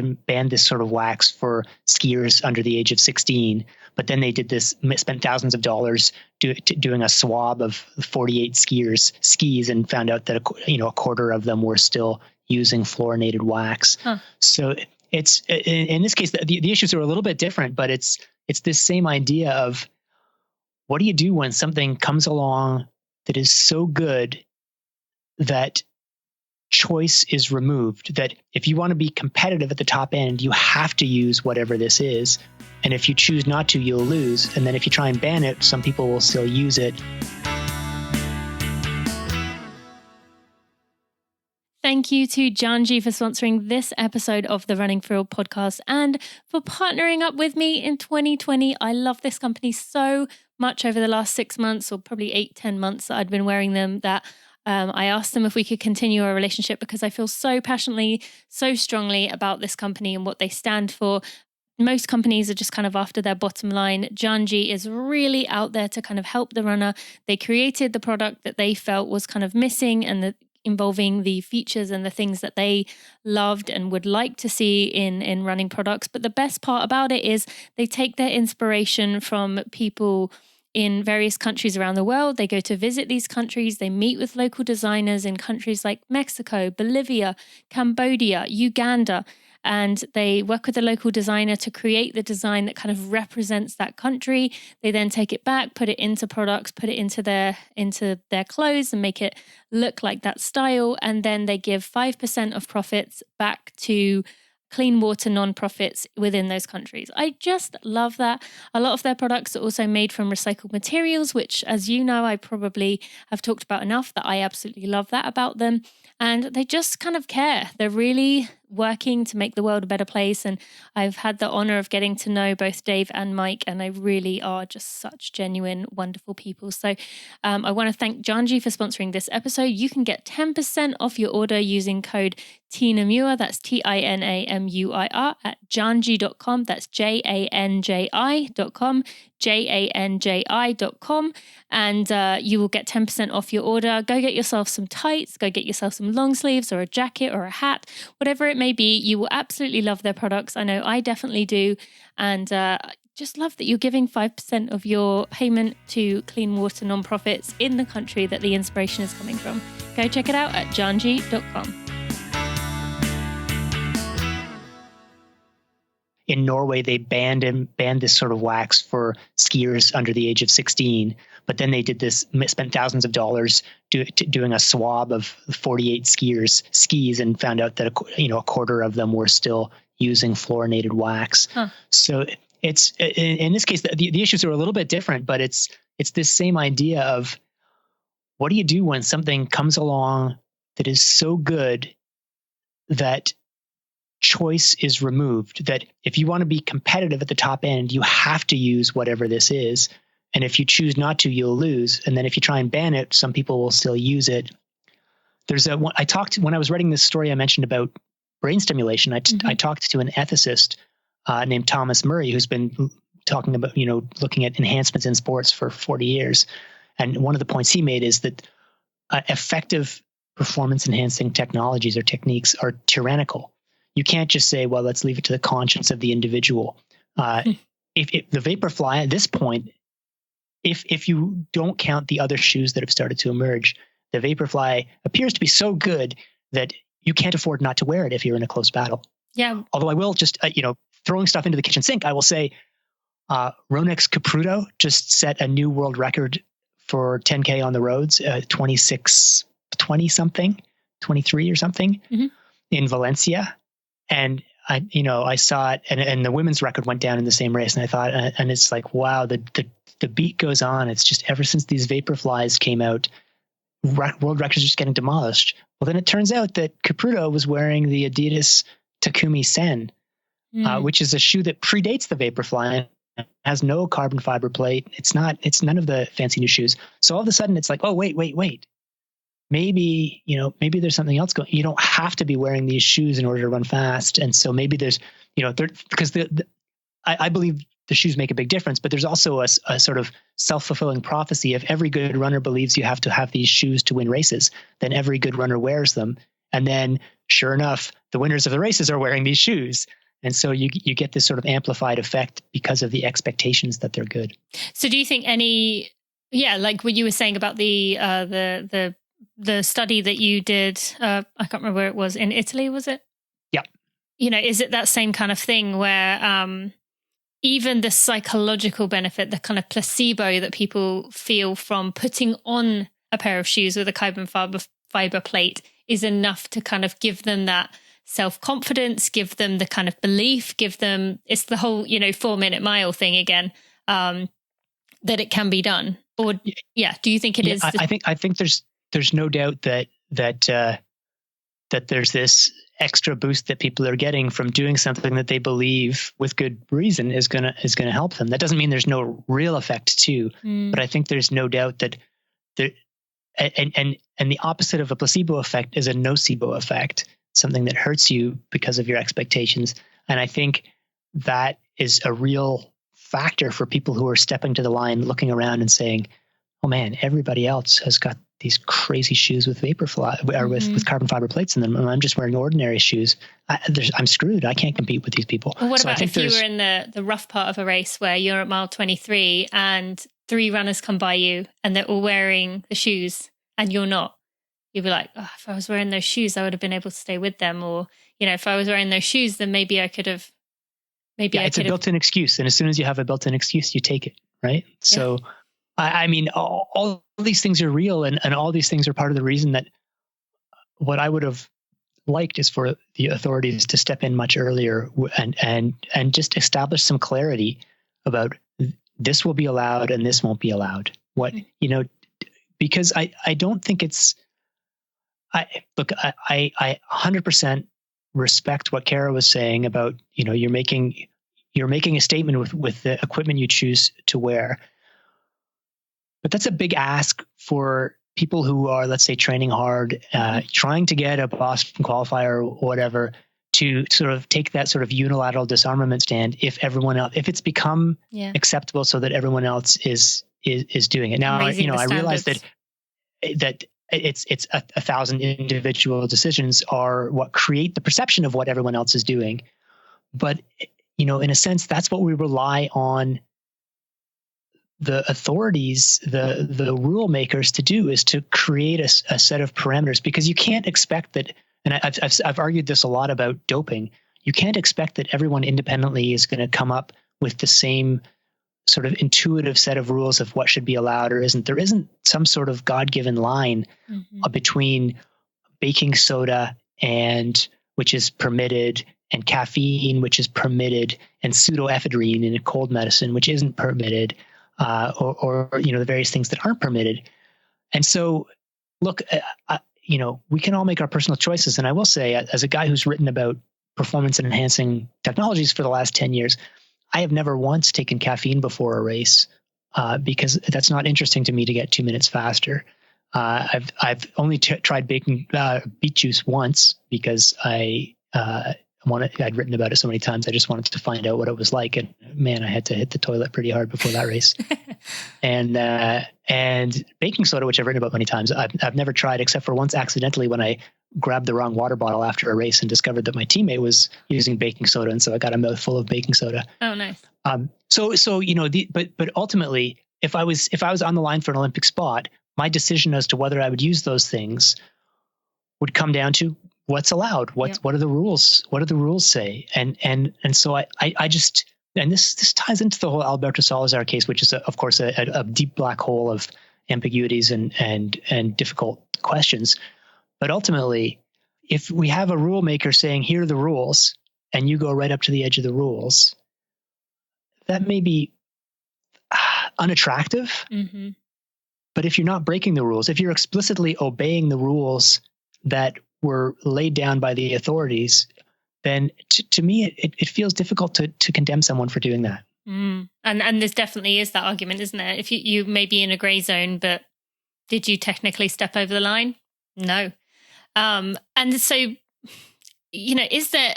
this sort of wax for skiers under the age of 16. But then they did this, spent thousands of dollars doing a swab of 48 skis, and found out that a quarter of them were still using fluorinated wax. So it's in this case the issues are a little bit different, but it's this same idea of what do you do when something comes along that is so good that choice is removed, that if you want to be competitive at the top end, you have to use whatever this is. And if you choose not to, you'll lose. And then if you try and ban it, some people will still use it. Thank you to Janji for sponsoring this episode of the Running for Real podcast and for partnering up with me in 2020. I love this company so much over the last 6 months, or probably 8-10 months that I'd been wearing them, that I asked them if we could continue our relationship because I feel so passionately, so strongly about this company and what they stand for. Most companies are just kind of after their bottom line. Janji is really out there to kind of help the runner. They created the product that they felt was kind of missing and involving the features and the things that they loved and would like to see in running products. But the best part about it is they take their inspiration from people in various countries around the world. They go to visit these countries. They meet with local designers in countries like Mexico, Bolivia, Cambodia, Uganda. And they work with a local designer to create the design that kind of represents that country. They then take it back, put it into products, put it into their clothes and make it look like that style. And then they give 5% of profits back to clean water nonprofits within those countries. I just love that. A lot of their products are also made from recycled materials, which, as you know, I probably have talked about enough that I absolutely love that about them. And they just kind of care. They're really working to make the world a better place. And I've had the honor of getting to know both Dave and Mike, and they really are just such genuine, wonderful people. So I want to thank Janji for sponsoring this episode. You can get 10% off your order using code TINAMUR, that's TINAMUIR, at janji.com. That's JANJI.com, JANJI.com. And you will get 10% off your order. Go get yourself some tights, go get yourself some long sleeves or a jacket or a hat, whatever it may be. You will absolutely love their products. I know I definitely do. And just love that you're giving 5% of your payment to clean water nonprofits in the country that the inspiration is coming from. Go check it out at janji.com. In Norway, they banned this sort of wax for skiers under the age of 16. But then they did this, spent thousands of dollars doing a swab of 48 skiers' skis, and found out that a quarter of them were still using fluorinated wax. Huh. So it's in this case the issues are a little bit different, but it's this same idea of what do you do when something comes along that is so good that choice is removed, that if you want to be competitive at the top end, you have to use whatever this is. And if you choose not to, you'll lose. And then if you try and ban it, some people will still use it. When I was writing this story, I mentioned about brain stimulation. I talked to an ethicist named Thomas Murray, who's been talking about, looking at enhancements in sports for 40 years. And one of the points he made is that effective performance enhancing technologies or techniques are tyrannical. You can't just say, well, let's leave it to the conscience of the individual. If the Vaporfly at this point, if you don't count the other shoes that have started to emerge, the Vaporfly appears to be so good that you can't afford not to wear it if you're in a close battle. Yeah. Although I will just, throwing stuff into the kitchen sink, I will say Ronex Capruto just set a new world record for 10K on the roads, 23 or something in Valencia. And I saw it, and the women's record went down in the same race. And I thought, and it's like, wow, the beat goes on. It's just ever since these Vaporflies came out, world records are just getting demolished. Well, then it turns out that Capruto was wearing the Adidas Takumi Sen, which is a shoe that predates the Vaporfly and has no carbon fiber plate. It's none of the fancy new shoes. So all of a sudden it's like, oh, wait. Maybe there's something else going. You don't have to be wearing these shoes in order to run fast. And so maybe there's, because I believe the shoes make a big difference, but there's also a sort of self-fulfilling prophecy. If every good runner believes you have to have these shoes to win races, then every good runner wears them. And then sure enough, the winners of the races are wearing these shoes. And so you get this sort of amplified effect because of the expectations that they're good. So do you think like what you were saying about the study that you did, I can't remember where it was, in Italy, was it? Yeah. Is it that same kind of thing where even the psychological benefit, the kind of placebo that people feel from putting on a pair of shoes with a carbon fiber plate is enough to kind of give them that self-confidence, give them the kind of belief, it's the whole, 4-minute mile thing again, that it can be done? Or do you think it is? I think there's no doubt that there's this extra boost that people are getting from doing something that they believe with good reason is gonna help them. That doesn't mean there's no real effect too, but I think there's no doubt that and the opposite of a placebo effect is a nocebo effect, something that hurts you because of your expectations. And I think that is a real factor for people who are stepping to the line, looking around and saying, oh man, everybody else has got these crazy shoes with Vaporfly or with carbon fiber plates in them, and I'm just wearing ordinary shoes. I'm screwed. I can't compete with these people. Well, what about if you were in the rough part of a race where you're at mile 23 and 3 runners come by you and they're all wearing the shoes and you're not? You'd be like, oh, if I was wearing those shoes, I would have been able to stay with them. Or, if I was wearing those shoes, then maybe I could have. It's a built-in excuse. And as soon as you have a built-in excuse, you take it, right? Yeah. So, I mean, all these things are real, and all these things are part of the reason that what I would have liked is for the authorities to step in much earlier and just establish some clarity about this will be allowed and this won't be allowed. Because I don't think it's. I 100% respect what Kara was saying about, you're making a statement with the equipment you choose to wear. But that's a big ask for people who are, let's say, training hard, trying to get a Boston qualifier or whatever, to sort of take that sort of unilateral disarmament stand if it's become acceptable so that everyone else is doing it. Now, I realize that it's 1,000 individual decisions are what create the perception of what everyone else is doing. But in a sense, that's what we rely on the authorities, the rule makers to do, is to create a set of parameters, because you can't expect that. And I've argued this a lot about doping. You can't expect that everyone independently is going to come up with the same sort of intuitive set of rules of what should be allowed or isn't. There isn't some sort of God-given line between baking soda which is permitted, and caffeine, which is permitted, and pseudoephedrine in a cold medicine, which isn't permitted, or the various things that aren't permitted. And so, look, we can all make our personal choices. And I will say, as a guy who's written about performance enhancing technologies for the last 10 years, I have never once taken caffeine before a race, because that's not interesting to me to get 2 minutes faster. I've only tried baking beet juice once, because I'd written about it so many times. I just wanted to find out what it was like, and man, I had to hit the toilet pretty hard before that race. And baking soda, which I've written about many times, I've never tried, except for once accidentally when I grabbed the wrong water bottle after a race and discovered that my teammate was using baking soda, and so I got a mouthful of baking soda. Oh, nice. But ultimately, if I was on the line for an Olympic spot, my decision as to whether I would use those things would come down to what's allowed. What are the rules? What do the rules say? And so I just, and this ties into the whole Alberto Salazar case, which is of course a deep black hole of ambiguities and difficult questions. But ultimately, if we have a rule maker saying, here are the rules, and you go right up to the edge of the rules, that may be unattractive. Mm-hmm. But if you're not breaking the rules, if you're explicitly obeying the rules that were laid down by the authorities, then to me, it feels difficult to condemn someone for doing that. Mm. And there definitely is that argument, isn't there? If you may be in a gray zone, but did you technically step over the line? No. And so, is there,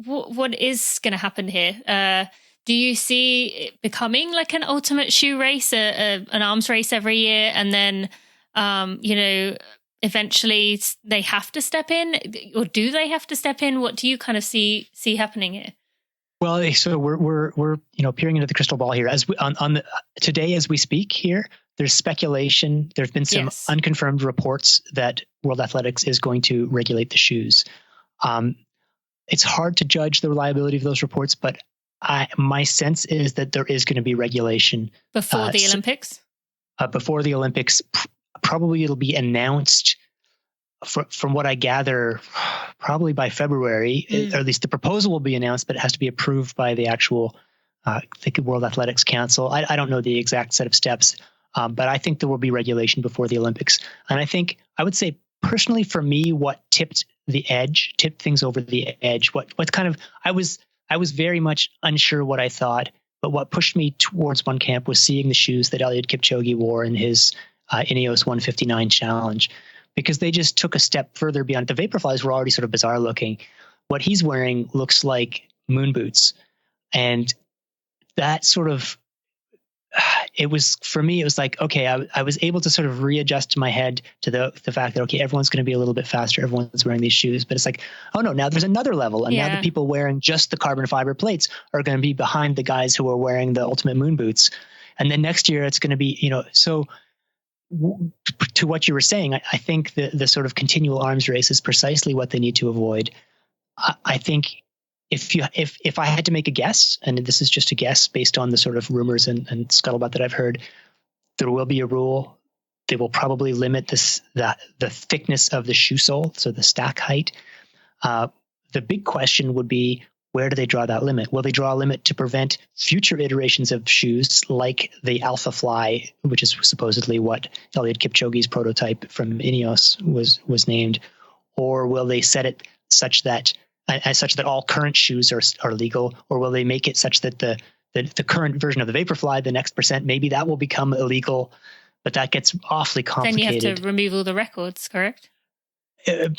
what is going to happen here? Do you see it becoming like an ultimate shoe race, an arms race every year, and then, eventually they have to step in, or do they have to step in? What do you kind of see happening here? Well, so we're peering into the crystal ball here. As today, as we speak here, there's speculation. There's been some unconfirmed reports that World Athletics is going to regulate the shoes. It's hard to judge the reliability of those reports, but my sense is that there is going to be regulation before the Olympics. Before the Olympics, probably it'll be announced. From what I gather, probably by February, or at least the proposal will be announced, but it has to be approved by the actual World Athletics Council. I don't know the exact set of steps, but I think there will be regulation before the Olympics. And I would say personally, for me, what tipped things over the edge, what kind of, I was very much unsure what I thought, but what pushed me towards one camp was seeing the shoes that Eliud Kipchoge wore in his Ineos 159 challenge, because they just took a step further beyond. The Vaporflies were already sort of bizarre looking. What he's wearing looks like moon boots. And that sort of, for me, it was like, okay, I was able to sort of readjust my head to the fact that, okay, everyone's going to be a little bit faster. Everyone's wearing these shoes, but it's like, oh no, now there's another level. And now the people wearing just the carbon fiber plates are going to be behind the guys who are wearing the ultimate moon boots. And then next year it's going to be, so to what you were saying, I think the sort of continual arms race is precisely what they need to avoid. I think if I had to make a guess, and this is just a guess based on the sort of rumors and scuttlebutt that I've heard, there will be a rule. They will probably limit the thickness of the shoe sole, so the stack height. The big question would be, where do they draw that limit? Will they draw a limit to prevent future iterations of shoes like the Alpha Fly, which is supposedly what Eliud Kipchoge's prototype from Ineos was named? Or will they set it such that all current shoes are legal? Or will they make it such that the current version of the Vaporfly, the next percent, maybe that will become illegal? But that gets awfully complicated. Then you have to remove all the records, correct?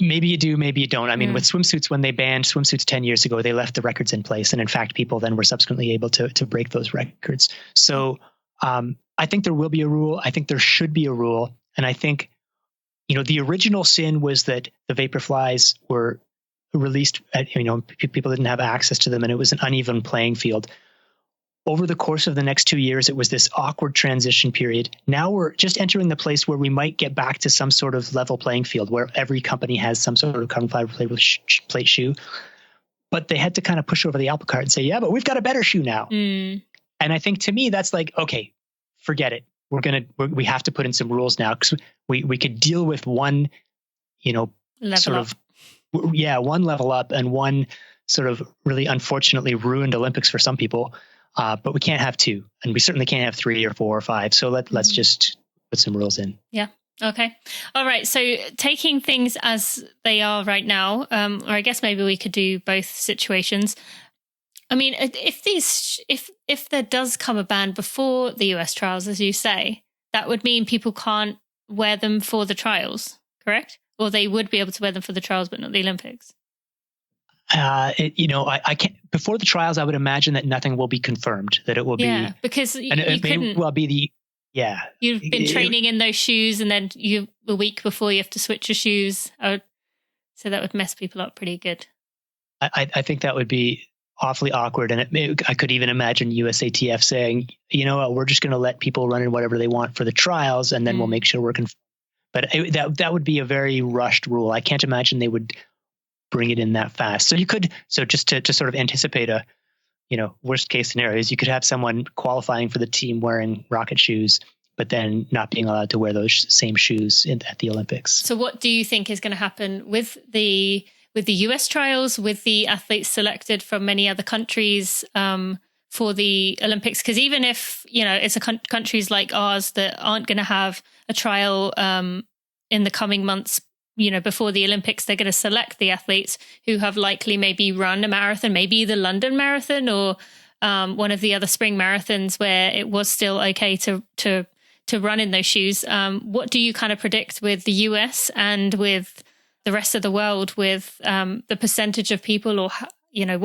Maybe you do, maybe you don't. I mean, with swimsuits, when they banned swimsuits 10 years ago, they left the records in place. And in fact, people then were subsequently able to break those records. So I think there will be a rule. I think there should be a rule. And I think, the original sin was that the Vaporflies were released, people didn't have access to them, and it was an uneven playing field. Over the course of the next 2 years, it was this awkward transition period. Now we're just entering the place where we might get back to some sort of level playing field where every company has some sort of carbon fiber plate shoe. But they had to kind of push over the apple cart and say, yeah, but we've got a better shoe now. And I think to me, that's like, okay, forget it. We have to put in some rules now, because we could deal with one, level up. One level up and one sort of really unfortunately ruined Olympics for some people. But we can't have two, and we certainly can't have 3 or 4 or 5. So let's just put some rules in. Yeah. Okay. All right. So taking things as they are right now, or I guess maybe we could do both situations. I mean, if there does come a ban before the US trials, as you say, that would mean people can't wear them for the trials, correct? Or they would be able to wear them for the trials, but not the Olympics. I can't. Before the trials, I would imagine that nothing will be confirmed. That it will be because you've been training in those shoes, and then a week before you have to switch your shoes. So that would mess people up pretty good. I think that would be awfully awkward, and I could even imagine USATF saying, you know what, we're just going to let people run in whatever they want for the trials, and then we'll make sure we're confirmed. But that would be a very rushed rule. I can't imagine they would bring it in that fast. So just to sort of anticipate a, worst case scenarios, you could have someone qualifying for the team wearing rocket shoes, but then not being allowed to wear those same shoes at the Olympics. So what do you think is going to happen with the US trials, with the athletes selected from many other countries for the Olympics? Because even if, it's countries like ours that aren't going to have a trial in the coming months, before the Olympics, they're going to select the athletes who have likely maybe run a marathon, maybe the London Marathon or one of the other spring marathons where it was still okay to run in those shoes. What do you kind of predict with the US and with the rest of the world, with the percentage of people, or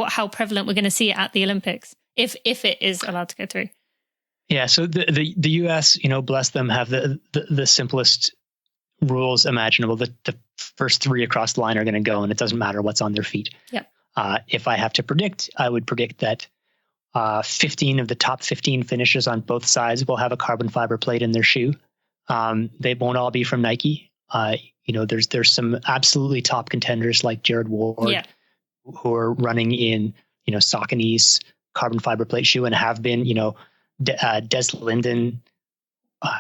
how prevalent we're going to see it at the Olympics if it is allowed to go through? Yeah, so the US, bless them, have the simplest rules imaginable. The first 3 across the line are going to go, and it doesn't matter what's on their feet. Yep. If I have to predict, I would predict that 15 of the top 15 finishers on both sides will have a carbon fiber plate in their shoe. They won't all be from Nike. There's some absolutely top contenders like Jared Ward, who are running in, Saucony's carbon fiber plate shoe and have been, Des Linden.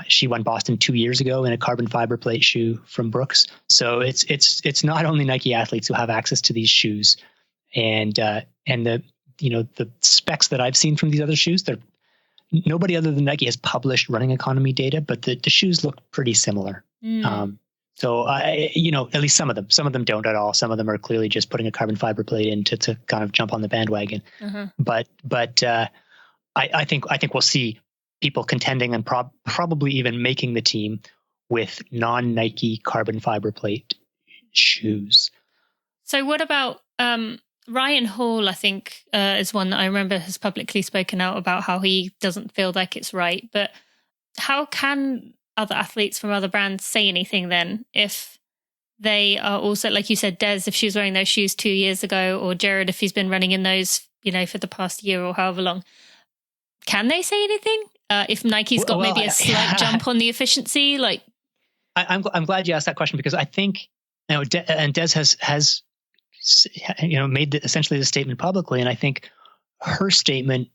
She won Boston 2 years ago in a carbon fiber plate shoe from Brooks. So it's not only Nike athletes who have access to these shoes, and the specs that I've seen from these other shoes, nobody other than Nike has published running economy data, but the shoes look pretty similar. So at least some of them don't at all. Some of them are clearly just putting a carbon fiber plate in to kind of jump on the bandwagon. But I think we'll see people contending and probably even making the team with non-Nike carbon fiber plate shoes. So what about Ryan Hall, I think, is one that I remember has publicly spoken out about how he doesn't feel like it's right. But how can other athletes from other brands say anything then if they are also, like you said, Des, if she was wearing those shoes 2 years ago, or Jared, if he's been running in those, for the past year or however long? Can they say anything? If Nike's got maybe a slight jump on the efficiency, like I'm glad you asked that question, because I think and Des has made essentially the statement publicly, and I think her statement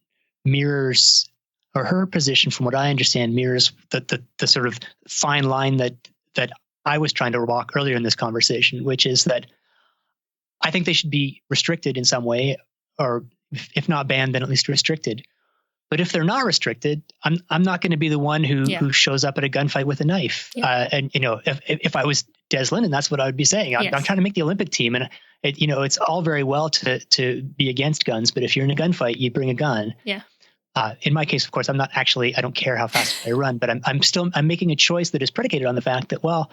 mirrors, or her position, from what I understand, mirrors the sort of fine line that I was trying to walk earlier in this conversation, which is that I think they should be restricted in some way, or if not banned, then at least restricted. But if they're not restricted, I'm not going to be the one who shows up at a gunfight with a knife. Yeah. And if I was Des Linden, that's what I would be saying. I'm trying to make the Olympic team, and it's all very well to be against guns, but if you're in a gunfight, you bring a gun. Yeah. In my case, of course, I don't care how fast I run, but I'm making a choice that is predicated on the fact that, well,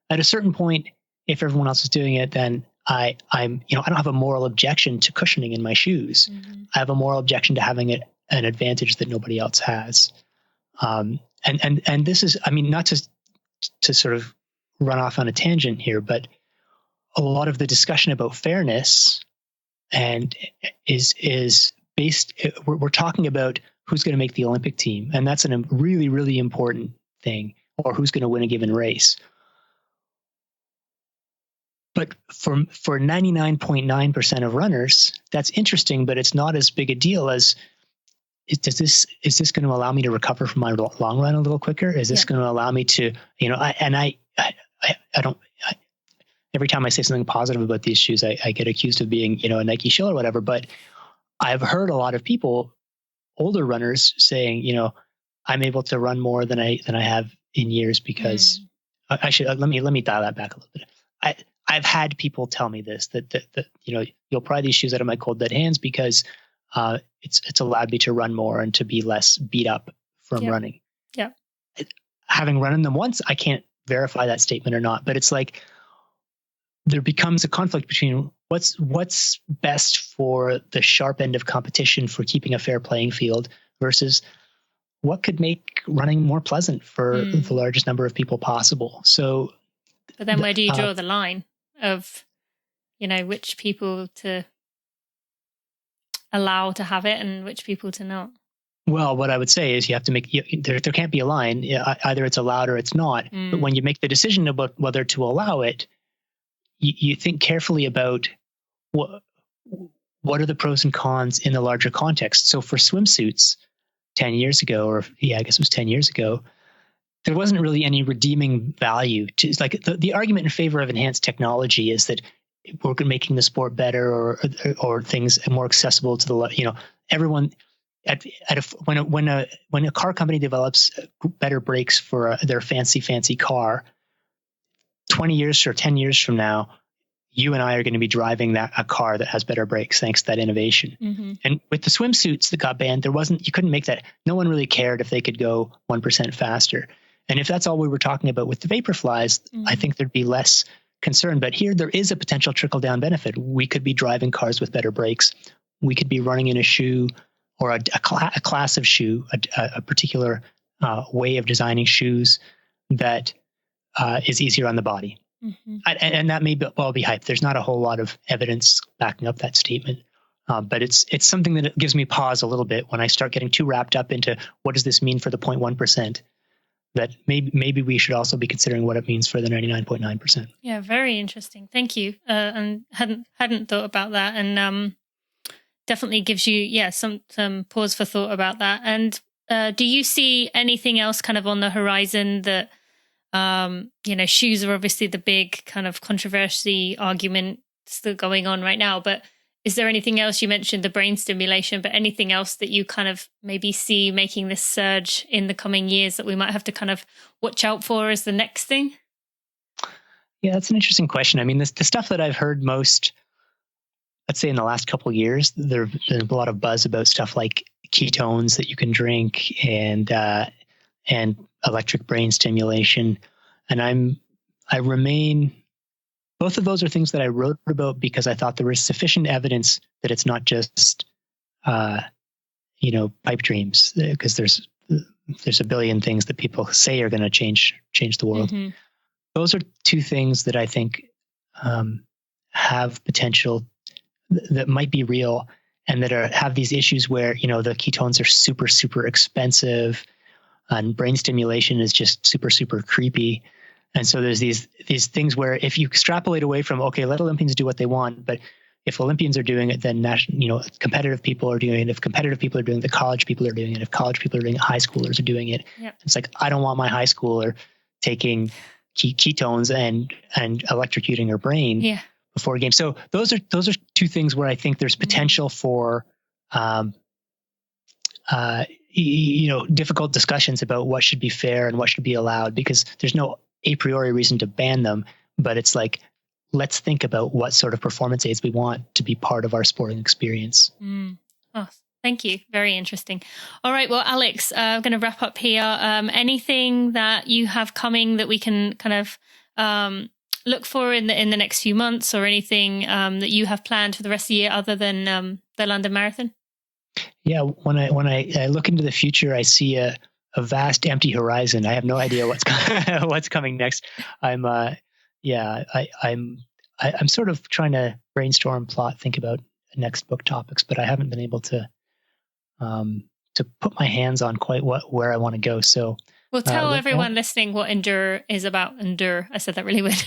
at a certain point, if everyone else is doing it, then I don't have a moral objection to cushioning in my shoes. Mm-hmm. I have a moral objection to having an advantage that nobody else has. And this is, not to sort of run off on a tangent here, but a lot of the discussion about fairness and is based, we're talking about who's going to make the Olympic team. And that's a really, really important thing, or who's going to win a given race. But for 99.9% of runners, that's interesting, but it's not as big a deal as, is this going to allow me to recover from my long run a little quicker? Is this going to allow me to, every time I say something positive about these shoes, I get accused of being, a Nike shill or whatever. But I've heard a lot of people, older runners, saying, I'm able to run more than I have in years because let me dial that back a little bit. I've had people tell me this, that you'll pry these shoes out of my cold dead hands because it's allowed me to run more and to be less beat up from running. Yeah. Having run in them once, I can't verify that statement or not, but it's like there becomes a conflict between what's best for the sharp end of competition for keeping a fair playing field versus what could make running more pleasant for the largest number of people possible. So, but then where do you draw the line of, which people to allow to have it and which people to not? Well, what I would say is you have to make, there can't be a line. Either it's allowed or it's not. But when you make the decision about whether to allow it, you think carefully about what are the pros and cons in the larger context. So for swimsuits 10 years ago, I guess it was 10 years ago, there wasn't really any redeeming value to, like, the argument in favor of enhanced technology is that we're making the sport better or things more accessible to the, everyone when a car company develops better brakes for their fancy car, 20 years or 10 years from now, you and I are going to be driving a car that has better brakes thanks to that innovation. Mm-hmm. And with the swimsuits that got banned, you couldn't make that. No one really cared if they could go 1% faster. And if that's all we were talking about with the Vaporflies, I think there'd be less concern. But here there is a potential trickle down benefit. We could be driving cars with better brakes. We could be running in a shoe or a class of shoe, a particular way of designing shoes that is easier on the body. Mm-hmm. And that may well be hype. There's not a whole lot of evidence backing up that statement. But it's something that gives me pause a little bit when I start getting too wrapped up into what does this mean for the 0.1%, that maybe we should also be considering what it means for the 99.9%. Yeah, very interesting. Thank you. And hadn't thought about that, and definitely gives you some pause for thought about that. And do you see anything else kind of on the horizon that shoes are obviously the big kind of controversy argument still going on right now, but is there anything else? You mentioned the brain stimulation, but anything else that you kind of maybe see making this surge in the coming years that we might have to kind of watch out for as the next thing? Yeah, that's an interesting question. I mean, the stuff that I've heard most, let's say in the last couple of years, there's a lot of buzz about stuff like ketones that you can drink and electric brain stimulation. And I remain, both of those are things that I wrote about because I thought there was sufficient evidence that it's not just, pipe dreams, because there's a billion things that people say are going to change the world. Mm-hmm. Those are two things that I think have potential that might be real and that have these issues where, the ketones are super, super expensive and brain stimulation is just super, super creepy. And so there's these things where if you extrapolate away from, okay, let Olympians do what they want, but if Olympians are doing it, then competitive people are doing it. If competitive people are doing it, the college people are doing it. If college people are doing it, high schoolers are doing it. Yep. It's like, I don't want my high schooler taking ketones and electrocuting her brain before a game. So those are two things where I think there's potential for difficult discussions about what should be fair and what should be allowed, because there's no a priori reason to ban them, but it's like, let's think about what sort of performance aids we want to be part of our sporting experience. Oh, thank you. Very interesting. All right. Well, Alex, I'm going to wrap up here. Anything that you have coming that we can kind of look for in the next few months, or anything that you have planned for the rest of the year other than the London Marathon? Yeah, when I look into the future, I see a vast empty horizon. I have no idea what's coming next. I'm I'm sort of trying to brainstorm, plot, think about next book topics, but I haven't been able to put my hands on quite where I want to go. So we'll tell everyone listening what Endure is about. Endure, I said that really weird.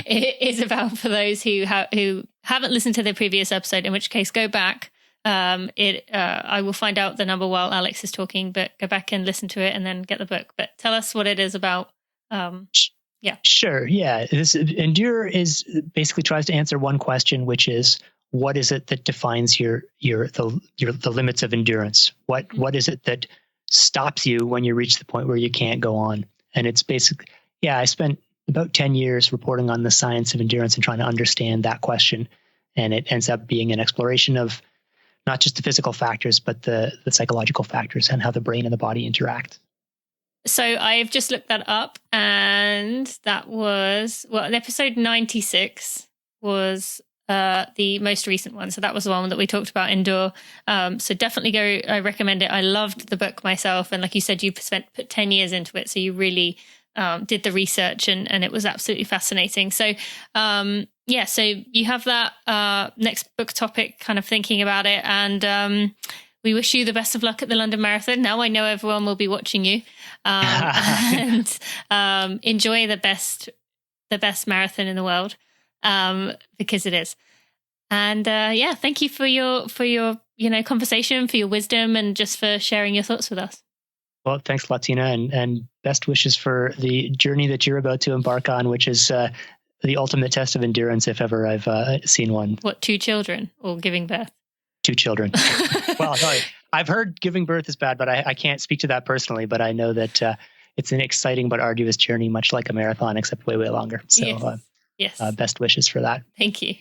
It is about, for those who haven't listened to the previous episode, in which case go back. I will find out the number while Alex is talking, but go back and listen to it and then get the book. But tell us what it is about. Yeah. Sure. Yeah. Endure is basically tries to answer one question, which is, what is it that defines the limits of endurance? What is it that stops you when you reach the point where you can't go on? And it's basically, I spent about 10 years reporting on the science of endurance and trying to understand that question. And it ends up being an exploration of not just the physical factors, but the psychological factors and how the brain and the body interact. So I've just looked that up, and that was, episode 96 was the most recent one. So that was the one that we talked about, Endure. So definitely go. I recommend it. I loved the book myself. And like you said, you put 10 years into it. So you really did the research, and it was absolutely fascinating. So, so you have that next book topic, kind of thinking about it. And we wish you the best of luck at the London Marathon. Now I know everyone will be watching you, and enjoy the best marathon in the world, because it is. And thank you for your conversation, for your wisdom, and just for sharing your thoughts with us. Well, thanks, Latina, and best wishes for the journey that you're about to embark on, which is the ultimate test of endurance, if ever I've seen one. What, 2 children or giving birth? 2 children. Well, no, I've heard giving birth is bad, but I can't speak to that personally. But I know that it's an exciting but arduous journey, much like a marathon, except way, way longer. So yes. Best wishes for that. Thank you.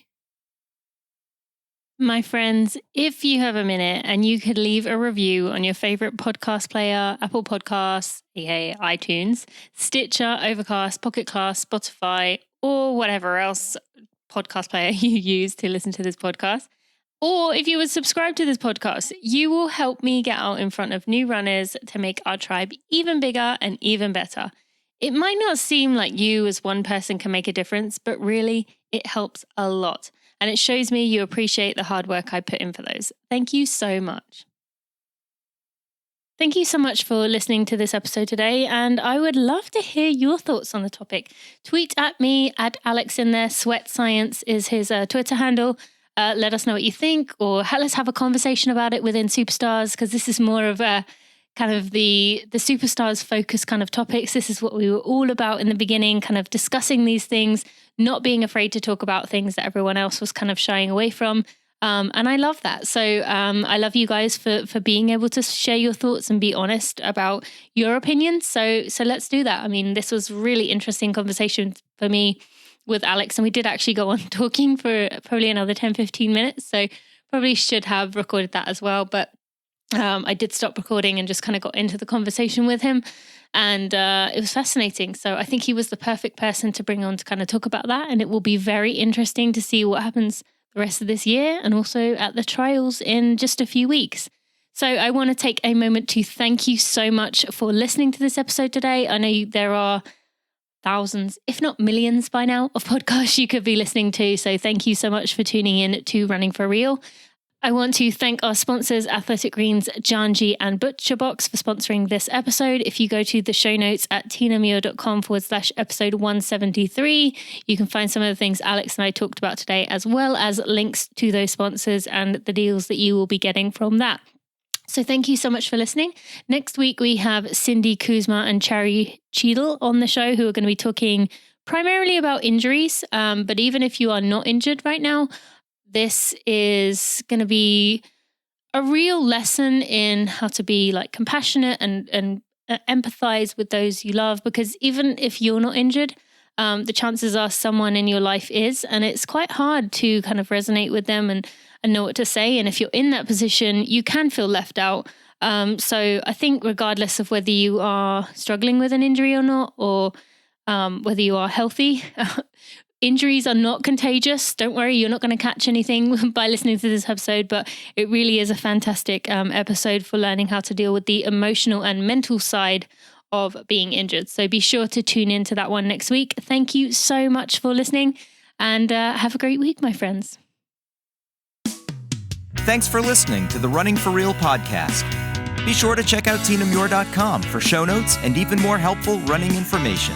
My friends, if you have a minute and you could leave a review on your favorite podcast player, Apple Podcasts, iTunes, Stitcher, Overcast, Pocket Cast, Spotify, or whatever else podcast player you use to listen to this podcast, or if you would subscribe to this podcast, you will help me get out in front of new runners to make our tribe even bigger and even better. It might not seem like you as one person can make a difference, but really it helps a lot. And it shows me you appreciate the hard work I put in for those. Thank you so much. Thank you so much for listening to this episode today, and I would love to hear your thoughts on the topic. Tweet at me, at Alex in there. Sweat Science is his Twitter handle. Let us know what you think, or let's have a conversation about it within Superstars, because this is more of a kind of the Superstars focus kind of topics. This is what we were all about in the beginning, kind of discussing these things, not being afraid to talk about things that everyone else was kind of shying away from. And I love that. So I love you guys for being able to share your thoughts and be honest about your opinions. So let's do that. I mean, this was really interesting conversation for me with Alex, and we did actually go on talking for probably another 10-15 minutes. So probably should have recorded that as well. But I did stop recording and just kind of got into the conversation with him. And it was fascinating. So I think he was the perfect person to bring on to kind of talk about that. And it will be very interesting to see what happens the rest of this year and also at the trials in just a few weeks. So I want to take a moment to thank you so much for listening to this episode today. I know there are thousands, if not millions by now, of podcasts you could be listening to. So thank you so much for tuning in to Running for Real. I want to thank our sponsors, Athletic Greens, Janji and ButcherBox, for sponsoring this episode. If you go to the show notes at tinamuir.com/episode 173, you can find some of the things Alex and I talked about today, as well as links to those sponsors and the deals that you will be getting from that. So thank you so much for listening. Next week, we have Cindy Kuzma and Cherry Cheadle on the show, who are going to be talking primarily about injuries. But even if you are not injured right now, this is going to be a real lesson in how to be like compassionate and empathize with those you love, because even if you're not injured, the chances are someone in your life is, and it's quite hard to kind of resonate with them and know what to say. And if you're in that position, you can feel left out. So I think regardless of whether you are struggling with an injury or not, or whether you are healthy, injuries are not contagious. Don't worry, you're not going to catch anything by listening to this episode, but it really is a fantastic episode for learning how to deal with the emotional and mental side of being injured. So be sure to tune into that one next week. Thank you so much for listening. And have a great week, my friends. Thanks for listening to the Running for Real podcast. Be sure to check out tinamuir.com for show notes and even more helpful running information.